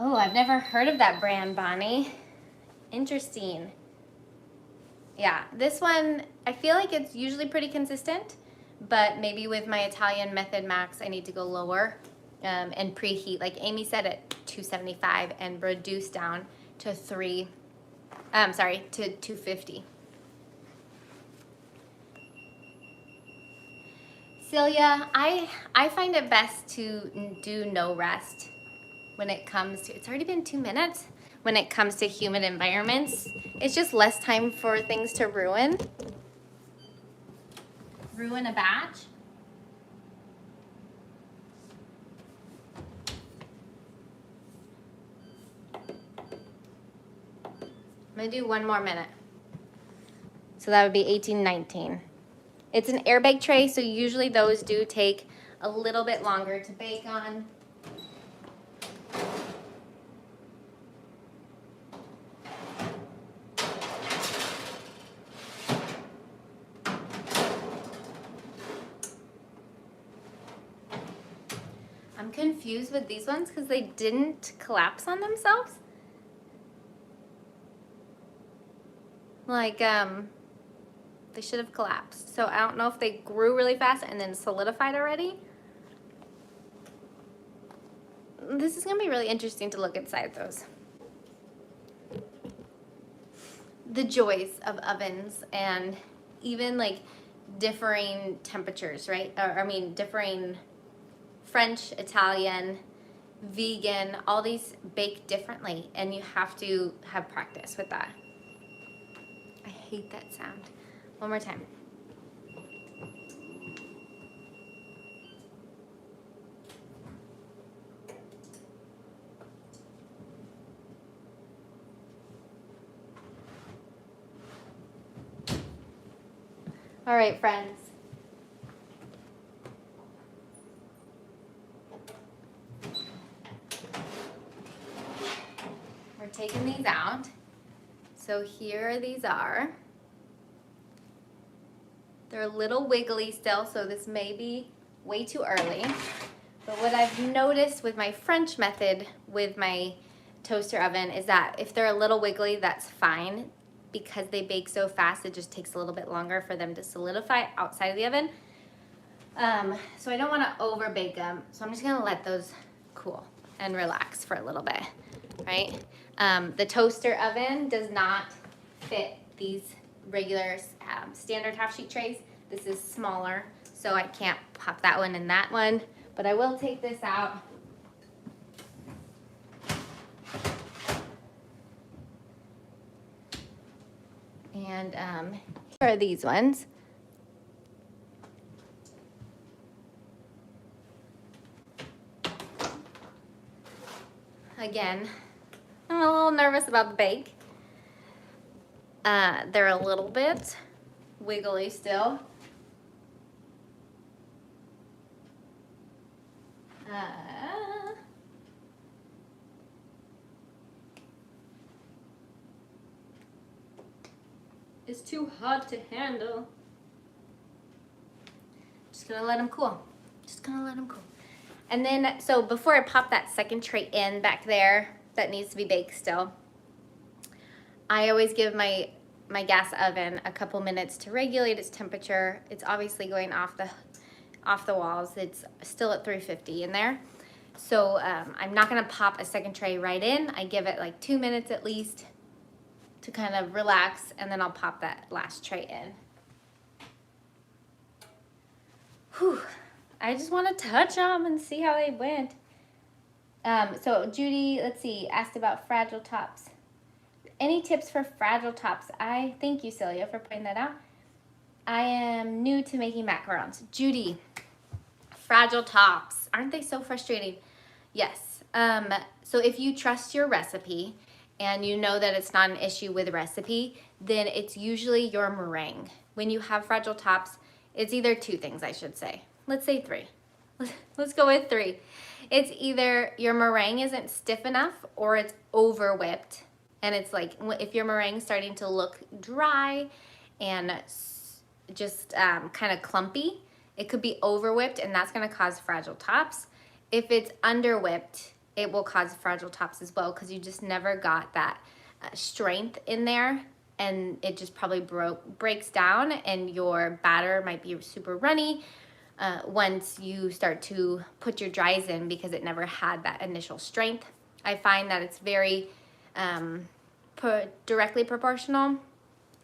Oh, I've never heard of that brand, Bonnie. Interesting. Yeah, this one, I feel like it's usually pretty consistent, but maybe with my Italian method max, I need to go lower and preheat, like Amy said, at 275 and reduce down to 250. Celia, I find it best to do no rest when it comes to, it's already been 2 minutes, when it comes to humid environments. It's just less time for things to ruin a batch. I'm gonna do 1 more minute. So that would be 18-19. It's an air bake tray, so usually those do take a little bit longer to bake on. I'm confused with these ones because they didn't collapse on themselves. Like, they should have collapsed. So I don't know if they grew really fast and then solidified already. This is gonna be really interesting to look inside those. The joys of ovens and even like differing temperatures, right? Or I mean, differing French, Italian, vegan, all these bake differently, and you have to have practice with that. I hate that sound. 1 more time. All right, friends. We're taking these out. So here these are. They're a little wiggly still, so this may be way too early. But what I've noticed with my French method with my toaster oven is that if they're a little wiggly, that's fine. Because they bake so fast, it just takes a little bit longer for them to solidify outside of the oven. So I don't want to over bake them. So I'm just gonna let those cool and relax for a little bit, right? The toaster oven does not fit these regular standard half sheet trays. This is smaller, so I can't pop that one and that one, but I will take this out. And here are these ones. Again, I'm a little nervous about the bake. They're a little bit wiggly still. It's too hot to handle. Just gonna let them cool. Just gonna let them cool. And then, so before I pop that second tray in back there, that needs to be baked still, I always give my gas oven a couple minutes to regulate its temperature. It's obviously going off the walls. It's still at 350 in there. So I'm not gonna pop a second tray right in. I give it like 2 minutes at least to kind of relax, and then I'll pop that last tray in. Whew. I just want to touch them and see how they went. So Judy, let's see, asked about fragile tops. Any tips for fragile tops? Thank you, Celia, for pointing that out. I am new to making macarons. Judy, fragile tops, aren't they so frustrating? Yes. So if you trust your recipe and you know that it's not an issue with recipe, then it's usually your meringue. When you have fragile tops, it's either 2 things, I should say. Let's say 3. Let's go with 3. It's either your meringue isn't stiff enough or it's over whipped. And it's like, if your meringue's starting to look dry and just kind of clumpy, it could be over whipped, and that's gonna cause fragile tops. If it's under whipped, it will cause fragile tops as well, because you just never got that strength in there, and it just probably breaks down, and your batter might be super runny once you start to put your dries in, because it never had that initial strength. I find that it's very directly proportional,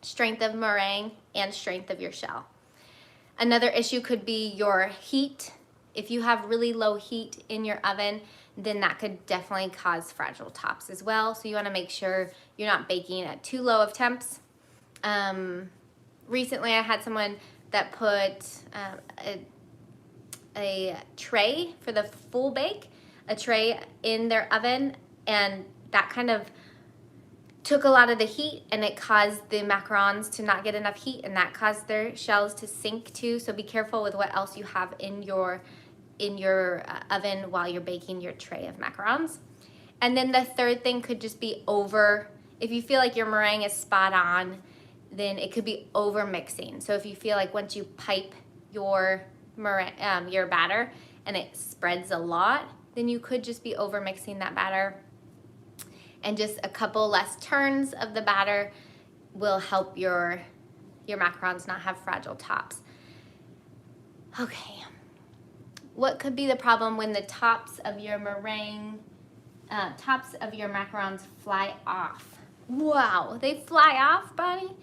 strength of meringue and strength of your shell. Another issue could be your heat. If you have really low heat in your oven, then that could definitely cause fragile tops as well. So you want to make sure you're not baking at too low of temps. Recently I had someone that put a tray for the full bake, a tray in their oven, and that kind of took a lot of the heat, and it caused the macarons to not get enough heat, and that caused their shells to sink too. So be careful with what else you have in your oven while you're baking your tray of macarons. And then the third thing could just be if you feel like your meringue is spot on, then it could be over mixing. So if you feel like once you pipe your batter and it spreads a lot, then you could just be over mixing that batter. And just a couple less turns of the batter will help your macarons not have fragile tops. Okay. What could be the problem when the tops of your macarons fly off? Wow, they fly off, Bonnie?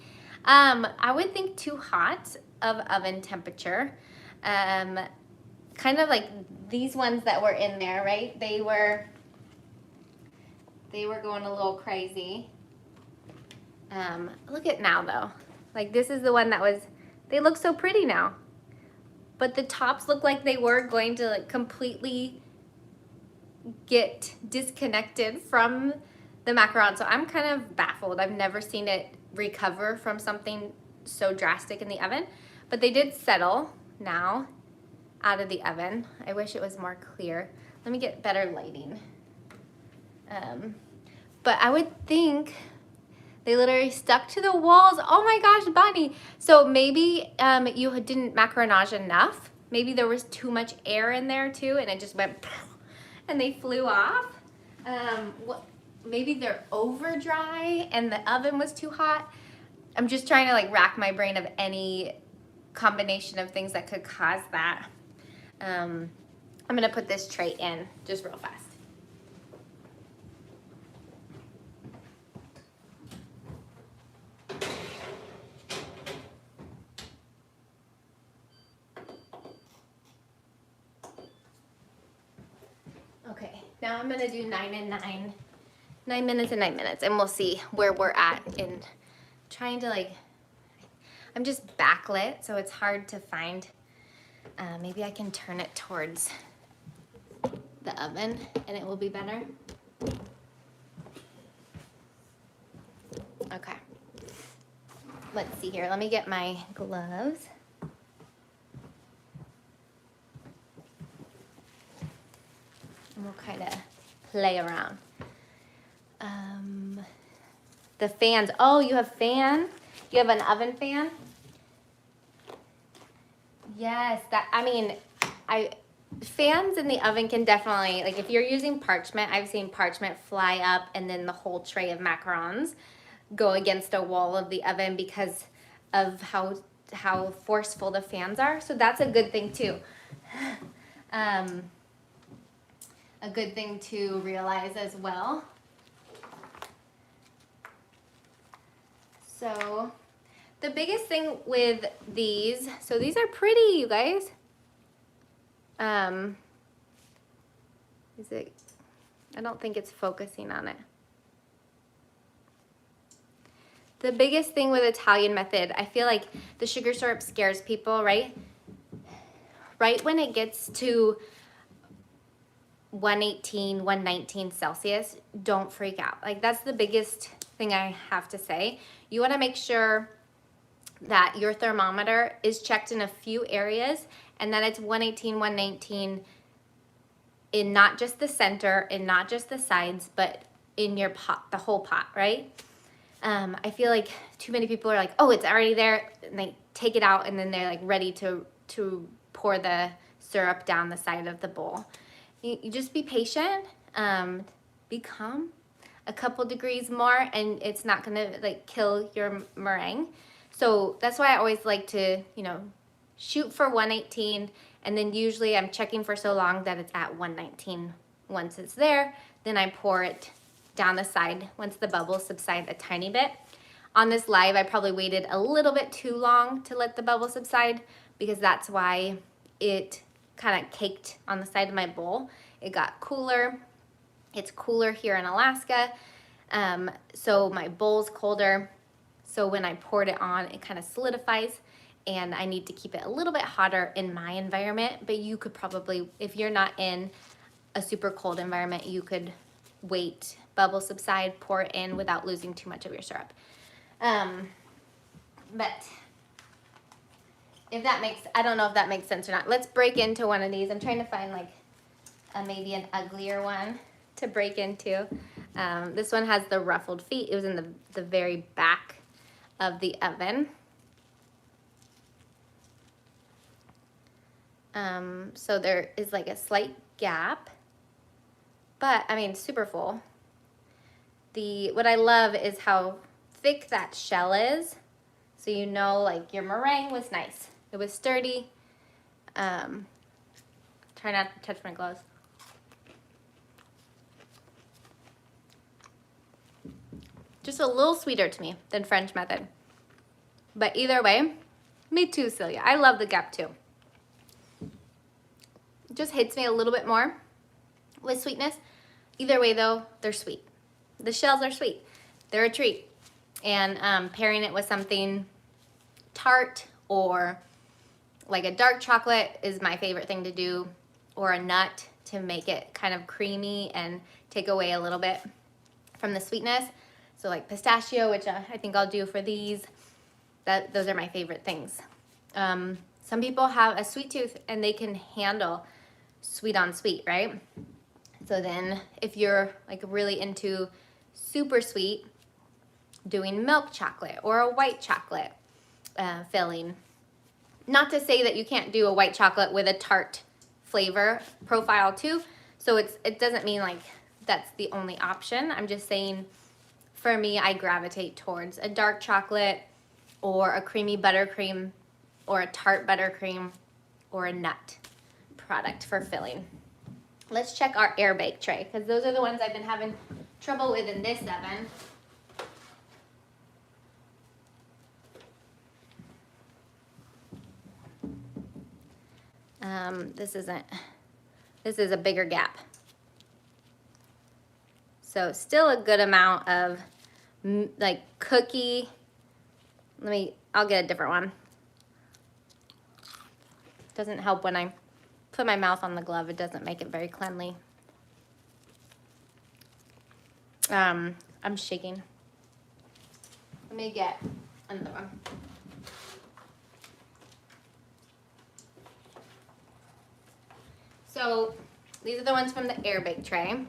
I would think too hot of oven temperature. Kind of like these ones that were in there, right? They were going a little crazy. Look at now though. Like this is the one they look so pretty now. But the tops look like they were going to like completely get disconnected from the macaron. So I'm kind of baffled. I've never seen it recover from something so drastic in the oven. But they did settle now out of the oven. I wish it was more clear. Let me get better lighting. But I would think they literally stuck to the walls. Oh my gosh, Bonnie. So maybe you didn't macaronage enough. Maybe there was too much air in there too, and it just went and they flew off. Maybe they're over dry and the oven was too hot. I'm just trying to like rack my brain of any combination of things that could cause that. I'm gonna put this tray in just real fast. Okay, now I'm gonna do 9 and 9. 9 minutes and 9 minutes, and we'll see where we're at in trying to like, I'm just backlit, so it's hard to find. Maybe I can turn it towards the oven and it will be better. Okay, let's see here. Let me get my gloves. And we'll kind of play around. The fans. Oh, you have fan? You have an oven fan? Yes, fans in the oven can definitely, like if you're using parchment, I've seen parchment fly up and then the whole tray of macarons go against a wall of the oven because of how forceful the fans are. So that's a good thing too. a good thing to realize as well. So the biggest thing with these, so these are pretty, you guys. Is it, I don't think it's focusing on it. The biggest thing with Italian method, I feel like the sugar syrup scares people, right? Right when it gets to 118, 119 Celsius, don't freak out. Like, that's the biggest thing I have to say. You want to make sure that your thermometer is checked in a few areas and that it's 118, 119 in not just the center and not just the sides, but in your pot, the whole pot, right? I feel like too many people are like, oh, it's already there, and they take it out and then they're like ready to pour the syrup down the side of the bowl. You just be patient, be calm, a couple degrees more, and it's not gonna like kill your meringue. So that's why I always like to, you know, shoot for 118, and then usually I'm checking for so long that it's at 119. Once it's there, then I pour it down the side once the bubbles subside a tiny bit. On this live, I probably waited a little bit too long to let the bubbles subside because that's why it kind of caked on the side of my bowl. It got cooler. It's cooler here in Alaska, so my bowl's colder. So when I poured it on, it kind of solidifies, and I need to keep it a little bit hotter in my environment, but you could probably, if you're not in a super cold environment, you could wait, bubbles subside, pour it in without losing too much of your syrup. But if that makes, I don't know if that makes sense or not. Let's break into one of these. I'm trying to find like maybe an uglier one to break into. This one has the ruffled feet. It was in the very back of the oven. So there is like a slight gap, but I mean, super full. What I love is how thick that shell is. So you know, like, your meringue was nice. It was sturdy. Try not to touch my gloves. Just a little sweeter to me than French method. But either way, me too, Celia. I love the gap too. It just hits me a little bit more with sweetness. Either way though, they're sweet. The shells are sweet. They're a treat. And pairing it with something tart or like a dark chocolate is my favorite thing to do, or a nut to make it kind of creamy and take away a little bit from the sweetness. So like pistachio, which I think I'll do for these. Those are my favorite things. Some people have a sweet tooth and they can handle sweet on sweet, right? So then if you're like really into super sweet, doing milk chocolate or a white chocolate filling. Not to say that you can't do a white chocolate with a tart flavor profile too. So it doesn't mean like that's the only option. I'm just saying, for me, I gravitate towards a dark chocolate or a creamy buttercream or a tart buttercream or a nut product for filling. Let's check our air bake tray, because those are the ones I've been having trouble with in this oven. This is a bigger gap. So still a good amount of like cookie. I'll get a different one. Doesn't help when I put my mouth on the glove. It doesn't make it very cleanly. I'm shaking. Let me get another one. So these are the ones from the air bake tray.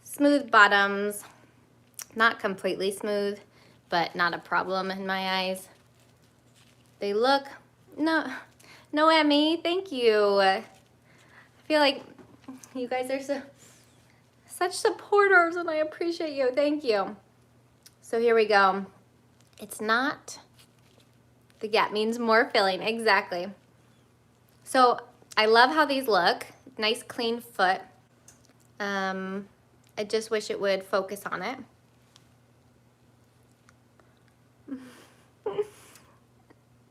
Smooth bottoms, not completely smooth, but not a problem in my eyes. They look, no Emmy, thank you. I feel like you guys are such supporters and I appreciate you, thank you. So here we go. It's not, the gap means more filling, exactly. So I love how these look, nice clean foot. I just wish it would focus on it.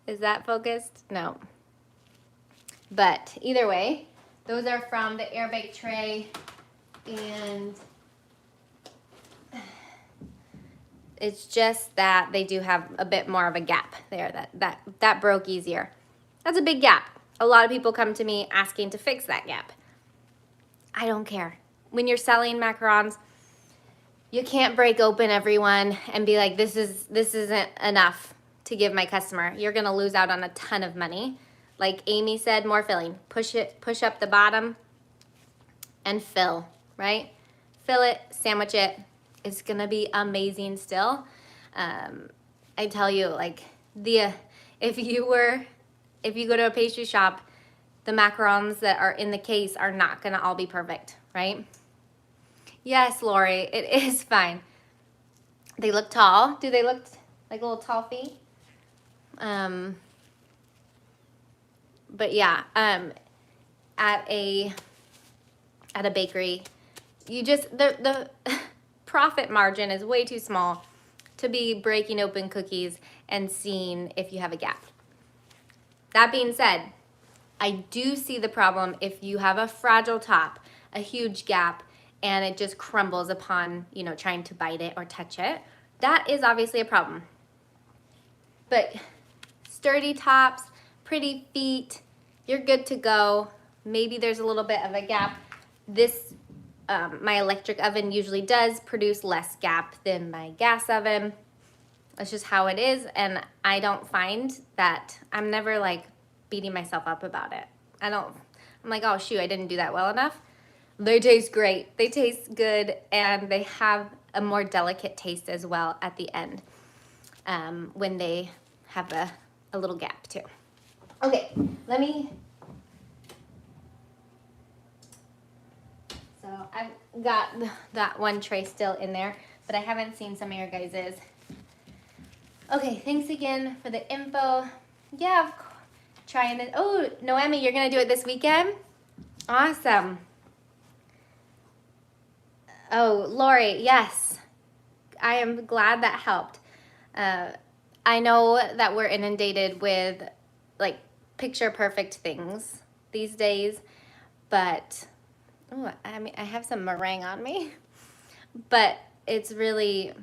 Is that focused? No. But either way, those are from the air bake tray, and it's just that they do have a bit more of a gap there. That broke easier. That's a big gap. A lot of people come to me asking to fix that gap. I don't care. When you're selling macarons, you can't break open every one and be like, this isn't enough to give my customer. You're gonna lose out on a ton of money. Like Amy said, more filling. Push up the bottom and fill, right? Fill it, sandwich it. It's gonna be amazing still. I tell you, like if you go to a pastry shop, the macarons that are in the case are not gonna all be perfect, right? Yes, Lori, it is fine. They look tall. Do they look like little tall feet? But yeah, at a bakery, the profit margin is way too small to be breaking open cookies and seeing if you have a gap. That being said, I do see the problem if you have a fragile top, a huge gap, and it just crumbles upon, trying to bite it or touch it. That is obviously a problem. But sturdy tops, pretty feet, you're good to go. Maybe there's a little bit of a gap. This, my electric oven usually does produce less gap than my gas oven. That's just how it is, and I don't find that, I'm never like beating myself up about it. I'm like, oh shoot, I didn't do that well enough. They taste great. They taste good, and they have a more delicate taste as well at the end when they have a little gap too. Okay, so I've got that one tray still in there, but I haven't seen some of your guys's. Okay, thanks again for the info. Yeah, of course. Trying it. Oh, Noemi, you're gonna do it this weekend? Awesome. Oh, Lori, yes. I am glad that helped. I know that we're inundated with like picture perfect things these days, but I have some meringue on me, but it's really,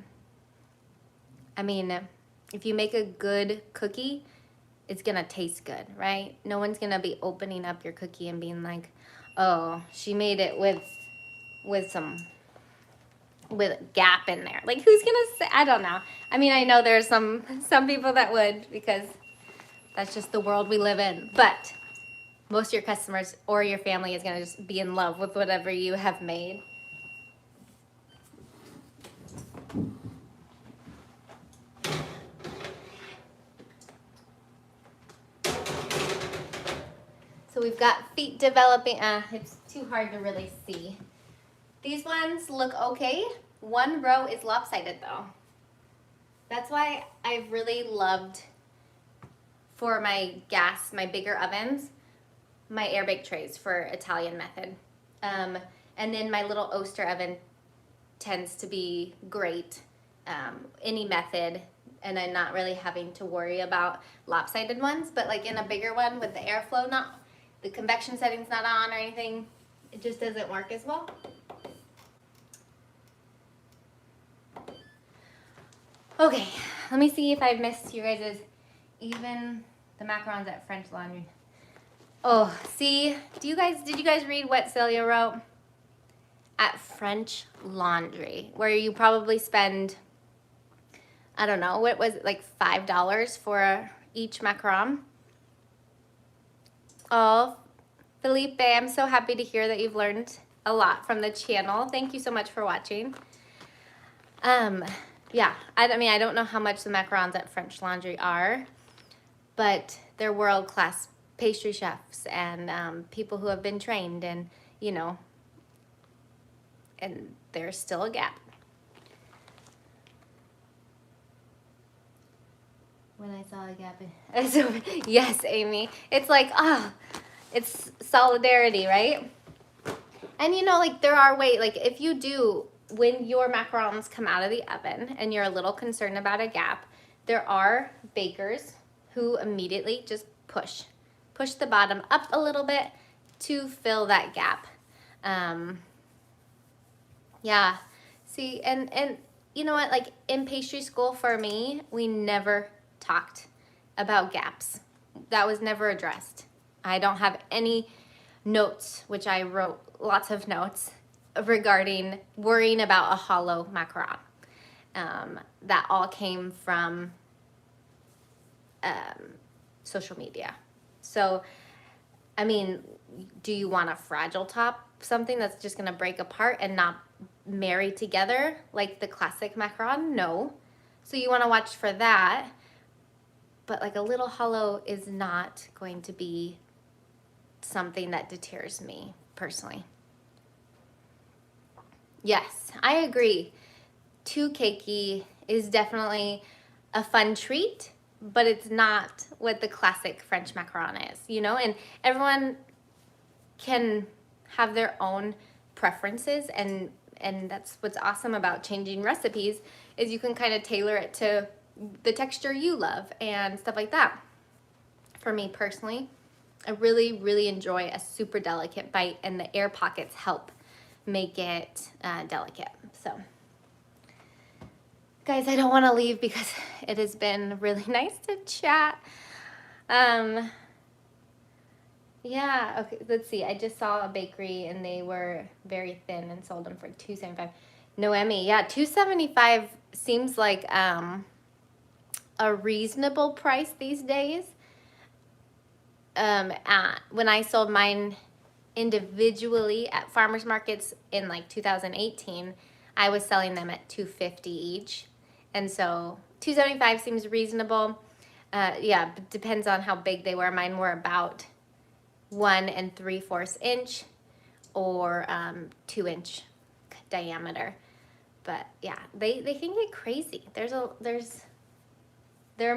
if you make a good cookie, it's gonna taste good, right? No one's gonna be opening up your cookie and being like, oh, she made it with gap in there. Like, who's gonna say? I don't know. I know there's some people that would, because that's just the world we live in. But most of your customers or your family is gonna just be in love with whatever you have made. So we've got feet developing. It's too hard to really see. These ones look okay. One row is lopsided though. That's why I've really loved, for my bigger ovens, my air bake trays for Italian method. And then my little Oster oven tends to be great, any method, and I'm not really having to worry about lopsided ones, but like in a bigger one with the airflow, the convection setting's not on or anything, it just doesn't work as well. Okay, let me see if I've missed you guys' even the macarons at French Laundry. Oh, see, did you guys read what Celia wrote? At French Laundry, where you probably spend, I don't know, what was it, like $5 for each macaron? Oh, Felipe, I'm so happy to hear that you've learned a lot from the channel. Thank you so much for watching. Yeah, I don't know how much the macarons at French Laundry are, but they're world-class pastry chefs and people who have been trained, and and there's still a gap. When I saw a gap, yes, Amy, it's like, it's solidarity, right? And you know, like there are ways, like if you do, when your macarons come out of the oven and you're a little concerned about a gap, there are bakers who immediately just push the bottom up a little bit to fill that gap. Yeah, see, and you know what, like in pastry school for me, we never talked about gaps. That was never addressed. I don't have any notes, which I wrote lots of notes regarding worrying about a hollow macaron. That all came from social media. So, I mean, do you want a fragile top? Something that's just gonna break apart and not marry together like the classic macaron? No. So you wanna watch for that. But like a little hollow is not going to be something that deters me personally. Yes, I agree. Too cakey is definitely a fun treat, but it's not what the classic French macaron is, you know? And everyone can have their own preferences, and that's what's awesome about changing recipes is you can kind of tailor it to the texture you love and stuff like that. For me personally, I really, really enjoy a super delicate bite, and the air pockets help make it delicate. So, guys, I don't want to leave because it has been really nice to chat. Yeah, okay, let's see. I just saw a bakery and they were very thin and sold them for $2.75. Noemi, yeah, $2.75 seems like a reasonable price these days. When I sold mine individually at farmers markets in like 2018, I was selling them at $2.50 each, and so $2.75 seems reasonable. Yeah, but depends on how big they were. Mine were about 1 3/4 inch or 2-inch diameter. But yeah, they can get crazy. They're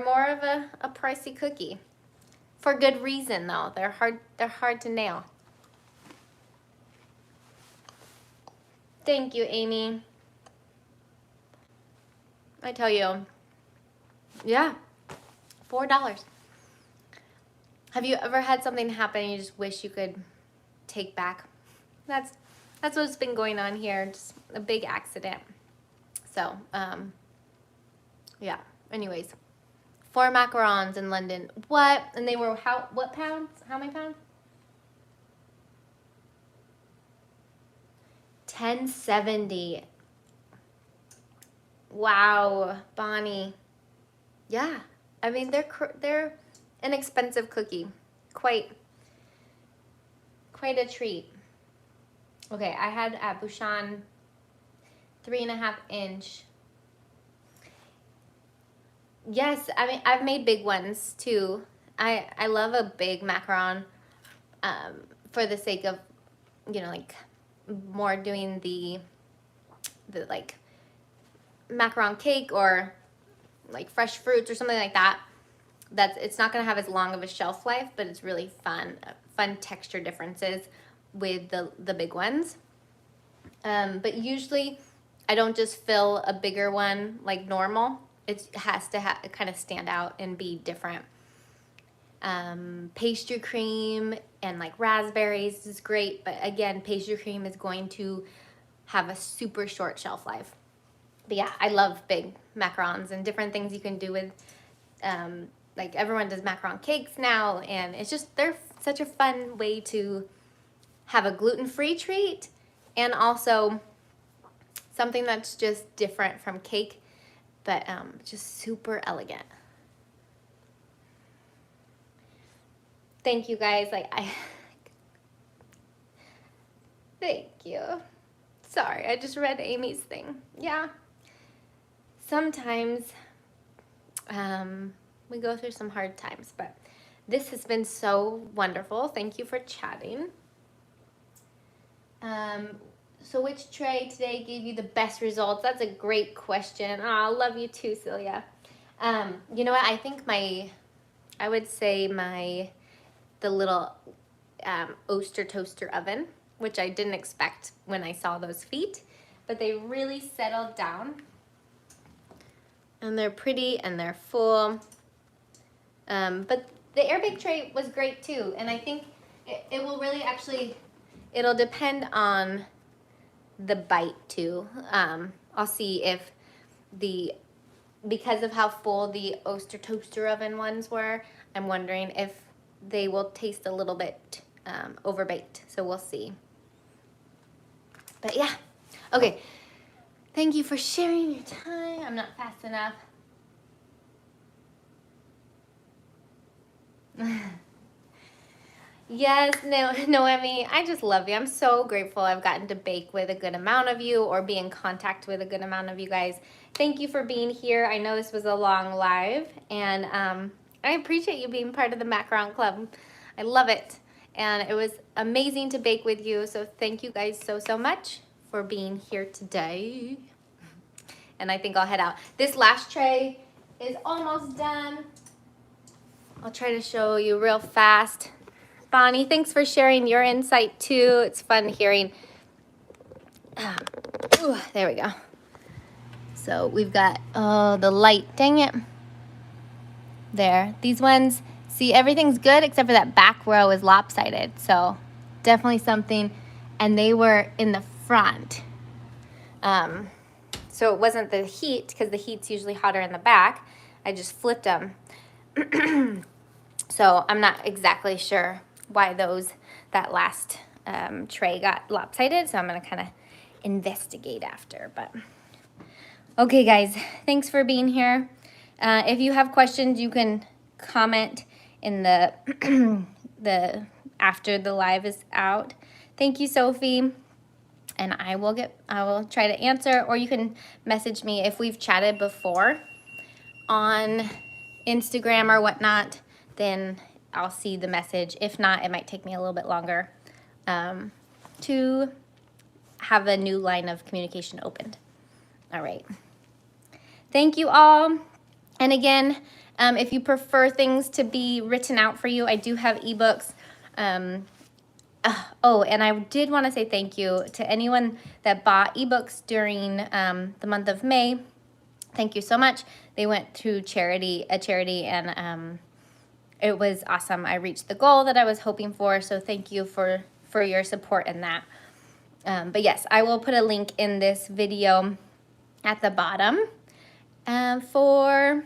more of a pricey cookie. For good reason though. They're hard to nail. Thank you, Amy. I tell you, yeah, $4. Have you ever had something happen and you just wish you could take back? That's what's been going on here. Just a big accident. So, yeah. Anyways, 4 macarons in London. What? And they were what pounds? How many pounds? 1070. Wow, Bonnie. Yeah, I mean they're an expensive cookie. Quite a treat. Okay, I had at Bouchon 3.5 inch. Yes, I mean I've made big ones too. I love a big macaron for the sake of, you know, like more doing the like macaron cake or like fresh fruits or something like that. It's not going to have as long of a shelf life, but it's really fun texture differences with the big ones. But usually I don't just fill a bigger one like normal. It has to kind of stand out and be different. Pastry cream and like raspberries is great, but again, pastry cream is going to have a super short shelf life. But yeah, I love big macarons and different things you can do with, like everyone does macaron cakes now, and they're such a fun way to have a gluten-free treat and also something that's just different from cake, but just super elegant. Thank you guys. Thank you. Sorry, I just read Amy's thing. Yeah. Sometimes we go through some hard times, but this has been so wonderful. Thank you for chatting. So which tray today gave you the best results? That's a great question. Oh, I love you too, Celia. You know what? I think I would say the little Oster toaster oven which I didn't expect when I saw those feet, but they really settled down. And they're pretty and they're full. But the air bake tray was great too. And I think it will really actually, it'll depend on the bite too. I'll see if because of how full the Oster toaster oven ones were, I'm wondering if they will taste a little bit overbaked. So we'll see. But yeah, okay. Thank you for sharing your time. I'm not fast enough. Yes, Noemi, I just love you. I'm so grateful I've gotten to bake with a good amount of you or be in contact with a good amount of you guys. Thank you for being here. I know this was a long live, and I appreciate you being part of the Macaron Club. I love it, and it was amazing to bake with you, so thank you guys so much for being here today. And I think I'll head out. This last tray is almost done. I'll try to show you real fast. Bonnie, thanks for sharing your insight too. It's fun hearing. There we go. So we've got, oh, the light, dang it. There, these ones, see, everything's good except for that back row is lopsided. So definitely something, and they were in the front. So it wasn't the heat, because the heat's usually hotter in the back. I just flipped them. So I'm not exactly sure why that last tray got lopsided. So I'm gonna kind of investigate after, but okay guys, thanks for being here. If you have questions, you can comment in the after the live is out. Thank you, Sophie. And I will try to answer, or you can message me if we've chatted before on Instagram or whatnot, then I'll see the message. If not, it might take me a little bit longer to have a new line of communication opened. All right. Thank you all. And again, if you prefer things to be written out for you, I do have ebooks. Oh, and I did want to say thank you to anyone that bought ebooks during the month of May. Thank you so much. They went to a charity, and it was awesome. I reached the goal that I was hoping for, so thank you for your support in that. But yes, I will put a link in this video at the bottom for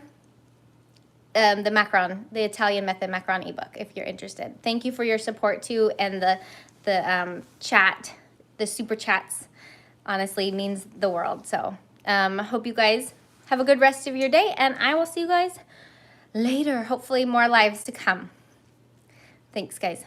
the macaron, the Italian method macaron ebook, if you're interested. Thank you for your support too, and the chat, the super chats, honestly means the world. So hope you guys have a good rest of your day, and I will see you guys later. Hopefully more lives to come. Thanks, guys.